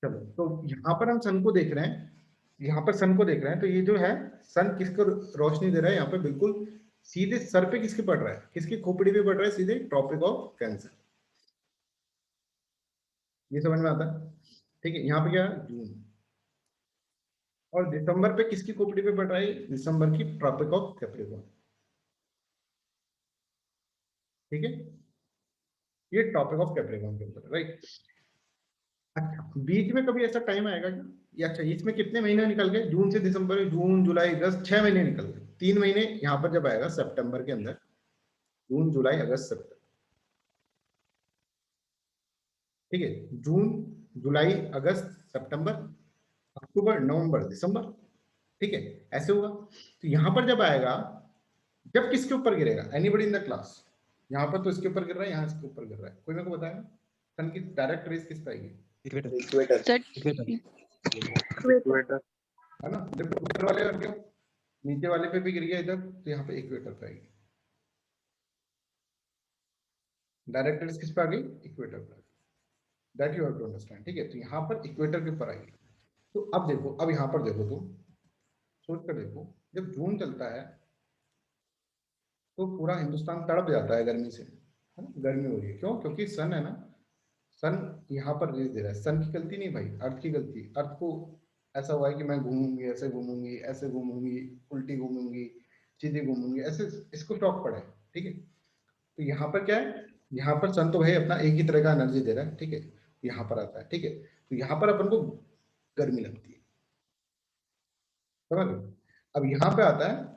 चलो, तो यहाँ पर हम सन को देख रहे हैं, यहाँ पर सन को देख रहे हैं, तो ये जो है सन किसको रोशनी दे रहा है, यहाँ पे बिल्कुल सीधे सर पे किसके पड़ रहा है, किसकी खोपड़ी पे पड़ रहा है, सीधे ट्रॉपिक ऑफ कैंसर। ये समझ में आता है, ठीक है। यहाँ पे क्या है, जून, और दिसंबर पे किसकी खोपड़ी पे पड़ रहा है, दिसंबर की ट्रॉपिक ऑफ कैप्रिकॉर्न, ठीक है। ये टॉपिक ऑफ कैप्रिकॉर्न के ऊपर, राइट। अच्छा, बीच में कभी ऐसा टाइम आएगा क्या, या अच्छा इसमें कितने महीने निकल गए, जून से दिसंबर, जून जुलाई अगस्त, 6 महीने निकल गए। 3 महीने यहाँ पर जब आएगा सितंबर के अंदर, जून जुलाई अगस्त सितंबर, ठीक है। जून जुलाई अगस्त सितंबर अक्टूबर नवंबर दिसंबर, ठीक है, ऐसे होगा। तो यहाँ पर जब आएगा, जब किसके ऊपर गिरेगा, एनीबडी इन द क्लास, यहाँ पर तो इसके ऊपर गिर रहा है, यहाँ इसके ऊपर गिर रहा है, कोई मेरे को बताएगा सन की डायरेक्ट रेस किस पे आएगी? इक्वेटर। इक्वेटर है ना। जब ऊपर वाले और क्या नीचे वाले पे भी गिर गया इधर, तो यहाँ पे इक्वेटर पे आएगी, डायरेक्ट रेस किस पे आ गई, इक्वेटर पे, that you have to understand, ठीक है। तो यहाँ पर इक्वेटर के ऊपर आएगी। तो अब देखो, अब यहाँ पर देखो, तुम सोच कर देखो, जब जून चलता है तो पूरा हिंदुस्तान तड़प जाता है गर्मी से, है ना, गर्मी हो रही है, क्यों? क्योंकि सन है ना, सन यहाँ पर रेस दे रहा है। सन की गलती नहीं भाई, अर्थ की गलती। अर्थ को ऐसा हुआ है कि मैं घूमूंगी, ऐसे घूमूंगी, ऐसे घूमूंगी, उल्टी घूमूंगी, सीधी घूमूंगी, ऐसे इसको शौक पड़ा है, ठीक है। तो यहाँ पर क्या है, यहाँ पर सन तो भाई अपना एक ही तरह का एनर्जी दे रहा है, ठीक है, यहाँ पर आता है, ठीक है। तो यहाँ पर अपन को गर्मी लगती है, समझ लो। अब यहाँ पे आता है,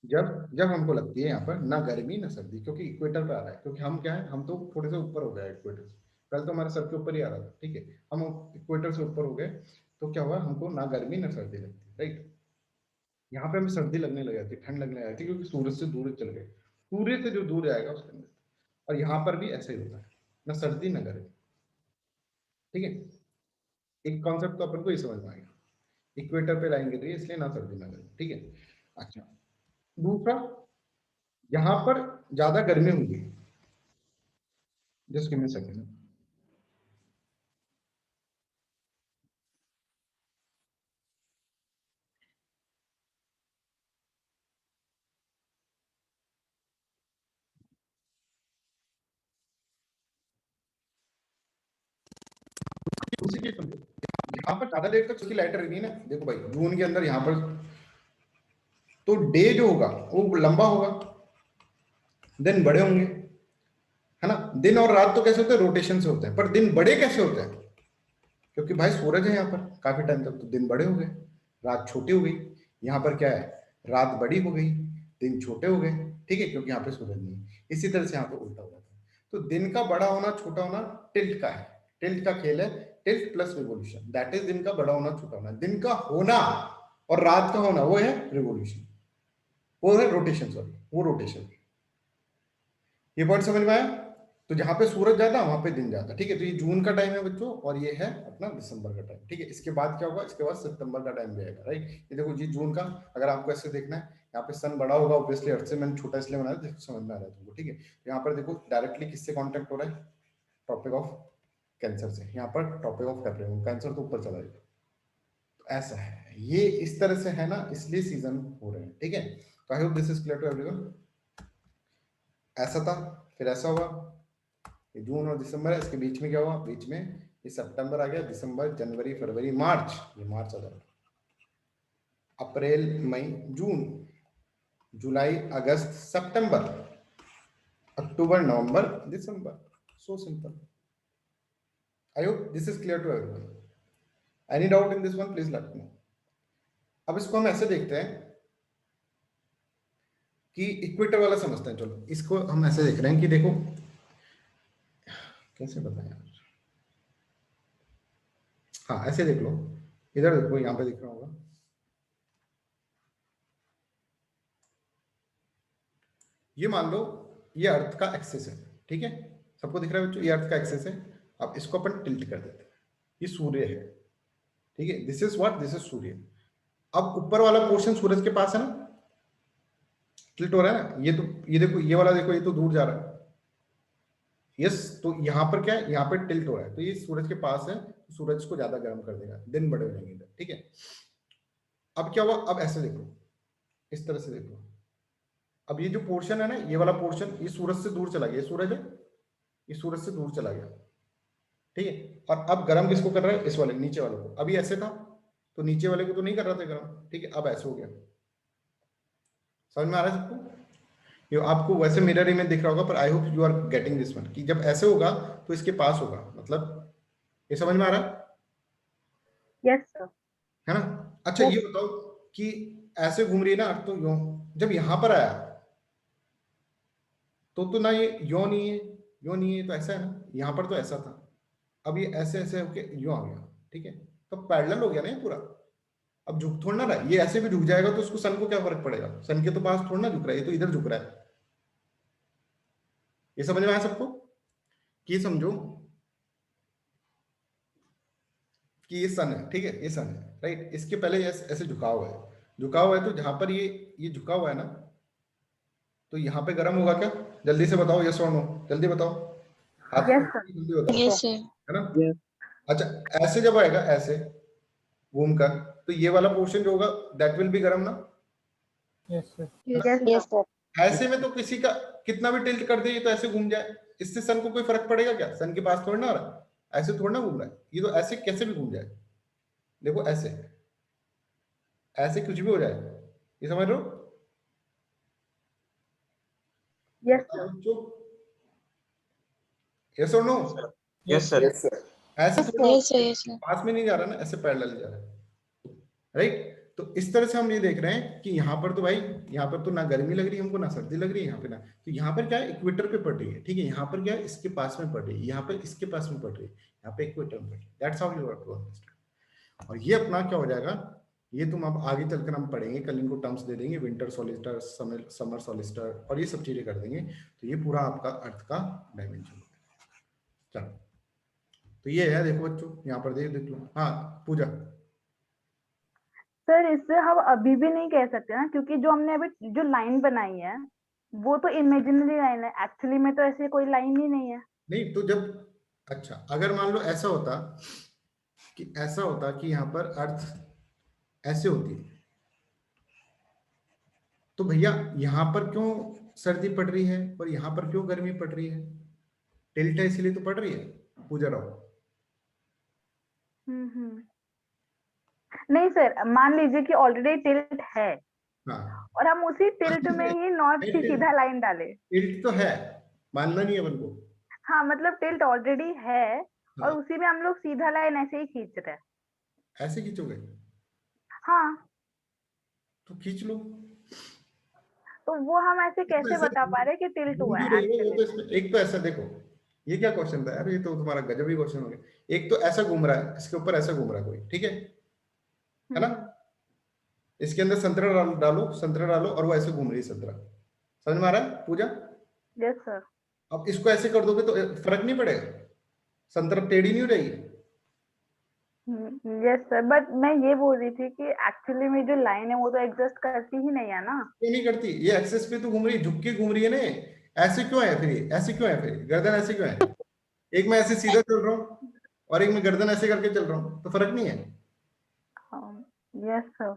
जब जब हमको लगती है यहाँ पर ना गर्मी ना सर्दी, क्योंकि इक्वेटर पे आ रहा है, क्योंकि हम क्या है, हम तो थोड़े से ऊपर हो गए इक्वेटर से, पहले तो हमारे सर के ऊपर ही आ रहा था, ठीक है, हम इक्वेटर से ऊपर हो गए, तो क्या हुआ, हमको ना गर्मी ना सर्दी लगती, राइट। यहाँ पे हमें सर्दी लगने लग जाती, ठंड लगने लग जाती, क्योंकि सूरज से दूर चल गए, सूर्य से जो दूर जाएगा उसके अंदर। और यहाँ पर भी ऐसा ही होता है, ना सर्दी ना गर्मी, ठीक है। एक कॉन्सेप्ट तो अपन को ही समझ में आएगा, इक्वेटर पे लाइन गिर रही है इसलिए ना सर्दी ना गर्मी, ठीक है। अच्छा, दूसरा, यहाँ पर ज्यादा गर्मी होगी, just give me a second. दूसरी चीज समझो, यहाँ पर ज्यादा देर तक उसकी लाइट रहनी है ना। देखो भाई, जून के अंदर यहाँ पर तो डे जो होगा वो लंबा होगा, दिन बड़े होंगे, है ना। दिन और रात तो कैसे होते हैं, रोटेशन से होते हैं, पर दिन बड़े कैसे होते हैं, क्योंकि भाई सूरज है यहाँ पर काफी टाइम तक, तो दिन बड़े हो गए, रात छोटी हो गई। यहाँ पर क्या है, रात बड़ी हो गई, दिन छोटे हो गए, ठीक है, क्योंकि यहाँ पे सूरज नहीं है। इसी तरह से यहाँ पे उल्टा हो जाता है। तो दिन का बड़ा होना छोटा होना टिल्ट का है, टिल्ट का खेल है, tilt plus revolution, that is दिन का बड़ा होना छोटा होना। दिन का होना और रात का होना वो है रिवोल्यूशन, वो है रोटेशन, सॉरी वो रोटेशन। ये पॉइंट समझ में आया? तो जहां पे सूरज जाता वहां पे दिन जाता, ठीक है। तो ये जून का टाइम है बच्चों, और ये है अपना दिसंबर का टाइम, ठीक है। इसके बाद क्या होगा, इसके बाद सितंबर का टाइम भी आएगा, राइट। ये देखो जी जून का, अगर आपको ऐसे देखना है, यहाँ पे सन बड़ा होगा ऑब्वियसली, अर्थ से मैंने छोटा इसलिए बनाया जिसको समझ में आ रहा है तुमको, ठीक है। यहाँ पर देखो डायरेक्टली किससे कॉन्टेक्ट हो रहा है, ट्रॉपिक ऑफ कैंसर से, यहाँ पर ट्रॉपिक ऑफ कैप्रिकॉर्न, कैंसर तो ऊपर चला जाएगा। तो ऐसा है, ये इस तरह से है ना, इसलिए सीजन हो रहे हैं, ठीक है। तो I hope this is clear to everyone. ऐसा था, फिर ऐसा हुआ, ये जून और दिसंबर है, इसके बीच में क्या हुआ, बीच में ये सितंबर आ गया, दिसंबर, जनवरी, फरवरी, मार्च, ये मार्च आ जाएगा, अप्रैल, मई, जून, जुलाई, अगस्त, सितंबर, अक्टूबर, नवंबर, दिसंबर। So simple. I hope this is clear to everyone. Any doubt in this one, please let me know. अब इसको हम ऐसे देखते हैं कि इक्वेटर वाला समझते हैं। चलो इसको हम ऐसे देख रहे हैं कि देखो कैसे बताएं यार, हाँ ऐसे देख लो, इधर देखो, यहाँ पे दिख रहा होगा, ये मान लो ये अर्थ का एक्सेस है, ठीक है। सबको दिख रहा है बच्चों, ये अर्थ का एक्सेस है। अब इसको अपन टिल्ट कर देते हैं, ये सूर्य है, ठीक है। This is what, this is surya. अब ऊपर वाला पोर्शन सूरज के पास है ना, टिल्ट हो रहा है ना, ये तो ये देखो, ये वाला देखो, ये तो दूर जा रहा है, यस। तो यहाँ पर क्या है, यहाँ पर टिल्ट हो रहा है, तो ये सूरज के पास है, तो सूरज को ज्यादा गर्म कर देगा, दिन बड़े हो जाएंगे इधर, ठीक है। अब क्या हुआ, अब ऐसे देखो, इस तरह से देखो, अब ये जो पोर्शन है ना, ये वाला पोर्शन, ये सूरज से दूर चला गया, ये सूरज है, ये सूरज से दूर चला गया, ठीक है। और अब गर्म किसको कर रहा है, इस वाले नीचे वाले को। अभी ऐसे था तो नीचे वाले को तो नहीं कर रहा था गर्म, ठीक है। अब ऐसे हो गया, समझ में आ रहा है सबको। ये आपको वैसे मिरर इमेज दिख रहा होगा, पर I hope you are getting this one, कि जब ऐसे होगा तो इसके पास होगा, मतलब ये समझ में आ रहा है, यस सर। है ना। अच्छा ये बताओ कि ऐसे घूम रही है ना, तो यो जब यहां पर आया तो ना ये यो नहीं है, यो नहीं है, तो ऐसा है ना, यहां पर तो ऐसा था, अब ये ऐसे ऐसे होके यो आ गया, ठीक है। तो पैरेलल हो गया ना ये पूरा। अब झुक थोड़ा ना रहा, ये ऐसे भी झुक जाएगा तो उसको सन को क्या फर्क पड़ेगा, सन के तो पास थोड़ा ना झुक रहा है, ये तो इधर झुक रहा है। ये समझ में आया सबको, कि ये समझो कि ये सन है, ठीक है, ये सन है, राइट। इसके पहले ऐसे झुका हुआ है, झुका हुआ है, तो जहां पर ये झुका हुआ है ना, तो यहाँ पे गर्म होगा क्या, जल्दी से बताओ, यस और नो, जल्दी बताओ, हाथ जल्दी बताओ, यस सर। है ना। अच्छा ऐसे जब आएगा, ऐसे घूम कर, तो ये वाला पोर्शन जो होगा दैट विल बी गर्म ना। Yes sir. Yes sir. ऐसे में तो किसी का कितना भी टिल्ट कर दे, ये तो ऐसे घूम जाए, इससे सन को कोई फर्क पड़ेगा क्या, सन के पास थोड़ा ना आ रहा है, ऐसे थोड़ा ना घूम रहा है, ये तो ऐसे कैसे भी घूम जाए, देखो ऐसे ऐसे कुछ भी हो जाए, ये समझ रहे हो। Yes sir. यस और नो, यस सर। ऐसे थोड़ा यस सर, यस सर। पास में नहीं जा रहा ना, ऐसे पैरेलल जा रहा है, राइट। तो इस तरह से हम ये देख रहे हैं कि यहाँ पर तो भाई, यहाँ पर तो ना गर्मी लग रही है हमको, ना सर्दी लग रही है यहाँ पे ना, तो यहाँ पर क्या है, इक्वेटर पे पड़ रही है, ठीक है। यहाँ पर क्या है, इसके पास में पड़ रही है, यहाँ पर इसके पास में पड़ रही है, यहाँ पे इक्वेटर में पड़ रही है, that's how you have to understand. और ये अपना क्या हो जाएगा, ये तुम अब आगे चलकर हम पढ़ेंगे, कल इनको टर्म्स दे देंगे, विंटर सोलिस्टर, समर सोलिस्टर, और ये सब चीजें कर देंगे। तो ये पूरा आपका अर्थ का डायमेंशन हो जाएगा। चलो तो ये है, देखो बच्चों यहाँ पर देख लो। हाँ पूजा। सर इससे हम अभी भी नहीं कह सकते ना, क्योंकि जो हमने अभी जो लाइन बनाई है वो तो इमेजिनरी लाइन है, एक्चुअली में तो ऐसे कोई लाइन ही नहीं है। नहीं तो जब, अच्छा अगर मान लो ऐसा होता कि यहाँ पर अर्थ ऐसे होती, तो भैया यहाँ पर क्यों सर्दी पड़ रही है और यहाँ पर क्यों गर्मी पड़ रही है, टिल्ट है इसलिए तो पड़ रही है, पूजा रहो। नहीं सर, मान लीजिए कि ऑलरेडी टिल्ट है, हाँ और हम उसी टिल्ट में ही नॉर्थ की सीधा लाइन डाले। टिल्ट तो है, मानना नहीं है अपन को। हाँ मतलब टिल्ट ऑलरेडी है, और उसी में हम लोग सीधा लाइन ऐसे ही खींच रहे हैं। ऐसे खींचोगे? हाँ तो खींच लो। तो वो हम ऐसे कैसे बता पा रहे कि टिल्ट हुआ है एक्चुअली? एक तो ऐसा देखो, ये क्या क्वेश्चन था यार, ये तो तुम्हारा गजब ही क्वेश्चन हो गया। एक तो ऐसा घूम रहा है, इसके ऊपर ऐसा घूम रहा है कोई, ठीक है ना। इसके अंदर संतरा डालो और वो ऐसे घूम रही है संतरा, समझ में आ रहा है पूजा? Yes sir. अब इसको ऐसे कर दोगे तो फर्क नहीं पड़ेगा, संदर्भ टेढ़ी नहीं हो जाएगी? यस सर, बट मैं ये बोल रही थी कि एक्चुअली में जो लाइन है वो तो एग्जिस्ट करती ही नहीं है ना। क्यों नहीं करती? ये एक्सेस पे तो घूम रही है, झुक के घूम रही है ना। ऐसे क्यों है फिर? ऐसे क्यों है फिर? गर्दन ऐसे क्यों है? एक मैं ऐसे सीधा चल रहा हूँ और एक मैं गर्दन ऐसे करके चल रहा हूँ, तो फर्क नहीं है? यस सर,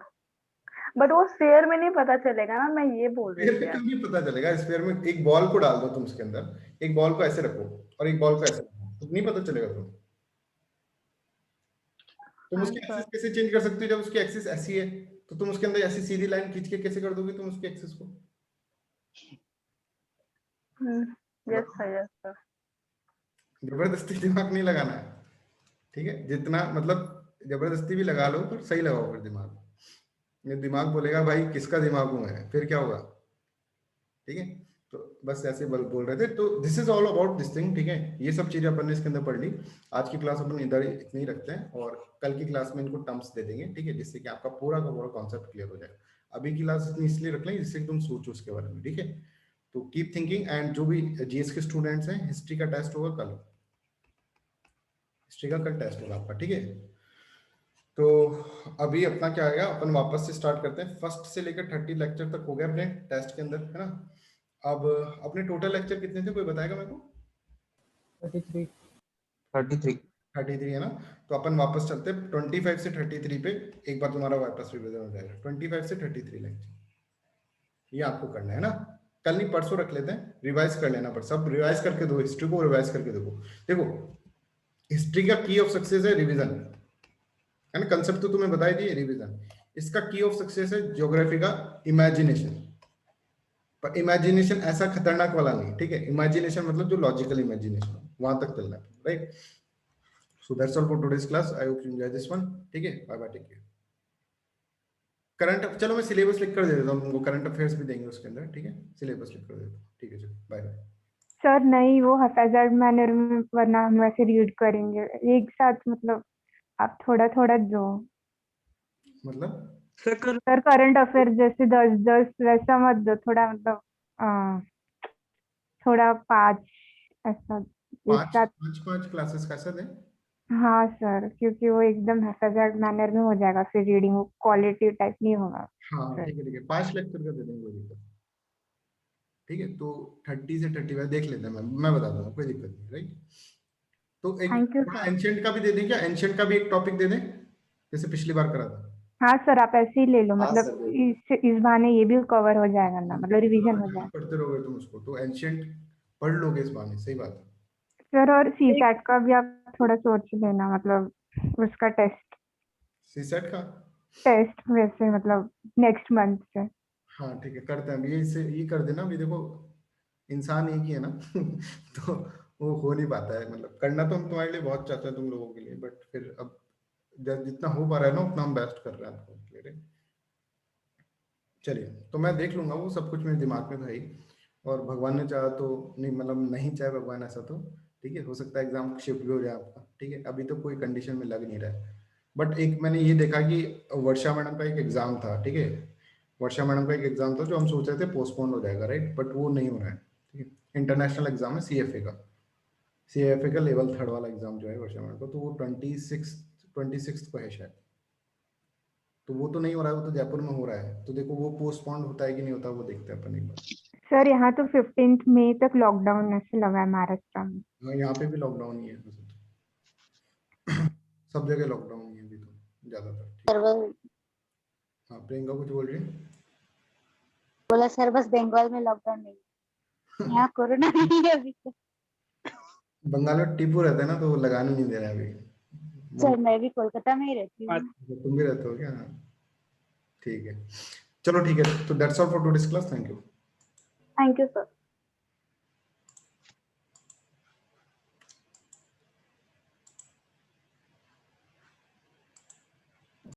बट वो स्फीयर में नहीं पता चलेगा ना, मैं ये बोल रही स्फीयर थी पे क्यों नहीं पता चलेगा? स्फीयर में एक बॉल को डाल दो तुम उसके अंदर, एक बॉल को ऐसे रखो और एक बॉल को ऐसे रखो, तो नहीं पता चलेगा तुम हाँ उसकी सर। एक्सिस कैसे चेंज कर सकते हो? जब उसकी एक्सिस ऐसी है तो तुम उसके अंदर ऐसी सीधी लाइन खींच के कैसे कर दोगे तुम उसकी एक्सिस को? Yes sir, yes sir. जबरदस्ती दिमाग नहीं लगाना है, ठीक है? जितना मतलब जबरदस्ती भी लगा लो पर सही लगाओ फिर दिमाग। ये दिमाग बोलेगा भाई किसका दिमाग हूं मैं, फिर क्या होगा? ठीक है, तो बस ऐसे बोल रहे थे। तो this is all about this thing, ठीक है? ये सब चीजें अपन ने इसके अंदर पढ़ ली। आज की क्लास अपन इधर इतनी ही रखते हैं और कल की क्लास में इनको टर्म्स दे देंगे, ठीक है? जिससे कि आपका पूरा का पूरा कॉन्सेप्ट क्लियर हो जाएगा। अभी की क्लास इतनी इसलिए रख लें जिससे कि तुम सोचो उसके बारे में, ठीक है? तो कीप थिंकिंग। एंड जो भी जीएस के स्टूडेंट्स हैं, हिस्ट्री का टेस्ट होगा कल, हिस्ट्री का कल टेस्ट होगा आपका, ठीक है? तो अभी अपना क्या आएगा, अपन वापस से स्टार्ट करते हैं। फर्स्ट से लेकर 30 लेक्चर तक हो गए अपने टेस्ट के अंदर, है ना? अब अपने टोटल लेक्चर कितने थे, कोई बताएगा मेरे को? 33 है ना? तो अपन वापस चलते हैं 25 से 33 पे। एक बार तुम्हारा वापस रिवीजन हो जाएगा। 25 से 33 लेक्चर ये आपको करना है ना? कल नहीं परसों रख लेते हैं, रिवाइज कर लेना। पर सब रिवाइज करके दो, हिस्ट्री को रिवाइज करके देखो। देखो हिस्ट्री का की ऑफ सक्सेस है रिवीजन, है ना? कंसेप्ट तो तुम्हें बताई दी, रिवीजन। इसका की ऑफ सक्सेस है ज्योग्राफी का इमेजिनेशन। पर इमेजिनेशन ऐसा खतरनाक वाला नहीं, ठीक है? इमेजिनेशन मतलब जो लॉजिकल इमेजिनेशन, वहां तक चलना है, right? So that's all for today's class. I hope you enjoy this one, ठीक है? Bye bye, take care. Current, चलो मैं सिलेबस लिख कर दे देता हूँ तुमको, करंट अफेयर्स भी देंगे उसके अंदर, ठीक है? सिलेबस लिख कर देता हूँ, ठीक है? चलो बाय बाय। सर नहीं, वो हैफेजर्ड मैनर में, वरना हम वैसे रीड करेंगे एक साथ, मतलब आप थोड़ा थोड़ा जो, मतलब सर करंट अफेयर जैसे 10-10 वैसा मत दो, थोड़ा मतलब थोड़ा 5 ऐसा एक पांच साथ। पांच पांच क्लासेस कैसा दें? हाँ सर, क्योंकि वो एकदम हैफेजर्ड मैनर में हो जाएगा, फिर रीडिंग वो क्वालिटी टाइप नहीं होगा हाँ सर। ठीक है, ठीक है, 5 लेक्चर का दे देंगे, कोई दिक्कत, ठीक है? तो 30 से 35 देख लेते हैं, मैं बता दूंगा, कोई दिक्कत नहीं, राइट? तो एक थैंक यू थोड़ा सर। एंशिएंट का भी दे दें क्या? एंशिएंट का भी एक टॉपिक दे दें जैसे पिछली बार करा था। हाँ सर, आप ऐसे ही ले लो, हाँ मतलब सर, इस बहाने ये भी कवर हो जाएगा ना, मतलब रिवीजन हो जाएगा। पढ़ते रहोगे तुम उसको तो एंशिएंट पढ़ लोगे इस बहाने, सही बात है। सर और सीसैट का भी आप थोड़ा सोच लेना, मतलब उसका सीसेट का? टेस्ट वैसे मतलब नेक्स्ट मंथ से। हाँ ठीक है, करते हैं। अभी ये ये कर देना। अभी देखो इंसान एक ही है ना तो वो हो नहीं पाता है, मतलब करना तो हम तुम्हारे लिए बहुत चाहते हैं, तुम लोगों के लिए, बट फिर अब जितना हो पा रहा है ना उतना हम बेस्ट कर रहे हैं आपको के लिए। चलिए, तो मैं देख लूंगा, वो सब कुछ मेरे दिमाग में था ही, और भगवान ने चाहा तो, नहीं मतलब नहीं चाहे भगवान ऐसा तो, ठीक है, हो सकता है एग्जाम शिफ्ट भी हो जाए आपका, ठीक है? अभी तो कोई कंडीशन में लग नहीं रहा है, बट एक मैंने ये देखा कि वर्षा मैडम का एक एग्जाम था, ठीक है? वर्षा मैडम का एक एग्जाम था जो हम सोच रहे थे पोस्टपोन हो जाएगा, राइट? बट वो नहीं हो रहा है, ठीक है? इंटरनेशनल एग्जाम है सीएफए का लेवल 3 वाला एग्जाम जो है वर्षा मैडम का, तो वो 26 को है शायद। तो वो तो नहीं हो रहा है, वो तो जयपुर में हो रहा है। तो देखो वो पोस्टपोन होता है कि नहीं होता, वो देखते हैं अपन एक बार। सर यहाँ तो 15 मई तक लॉकडाउन ऐसे लगा है महाराष्ट्र में। हाँ, यहाँ पे भी लॉकडाउन ही है वैसे तो। सब जगह लॉकडाउन ही है अभी तो ज्यादातर, ठीक है? हाँ, प्रियंका कुछ बोल रही है? बोला सर बस बंगाल में लॉकडाउन नहीं, यहाँ कोरोना नहीं है अभी तो। बंगाल में टीपू रहता है ना, तो वो लगाने नहीं दे रहा है अभी। सर मैं भी कोलकाता में ही रहती हूँ। तुम भी रहते हो क्या? हाँ, ठीक है, चलो ठीक है। तो that's all for today's class. Thank you. Thank you sir.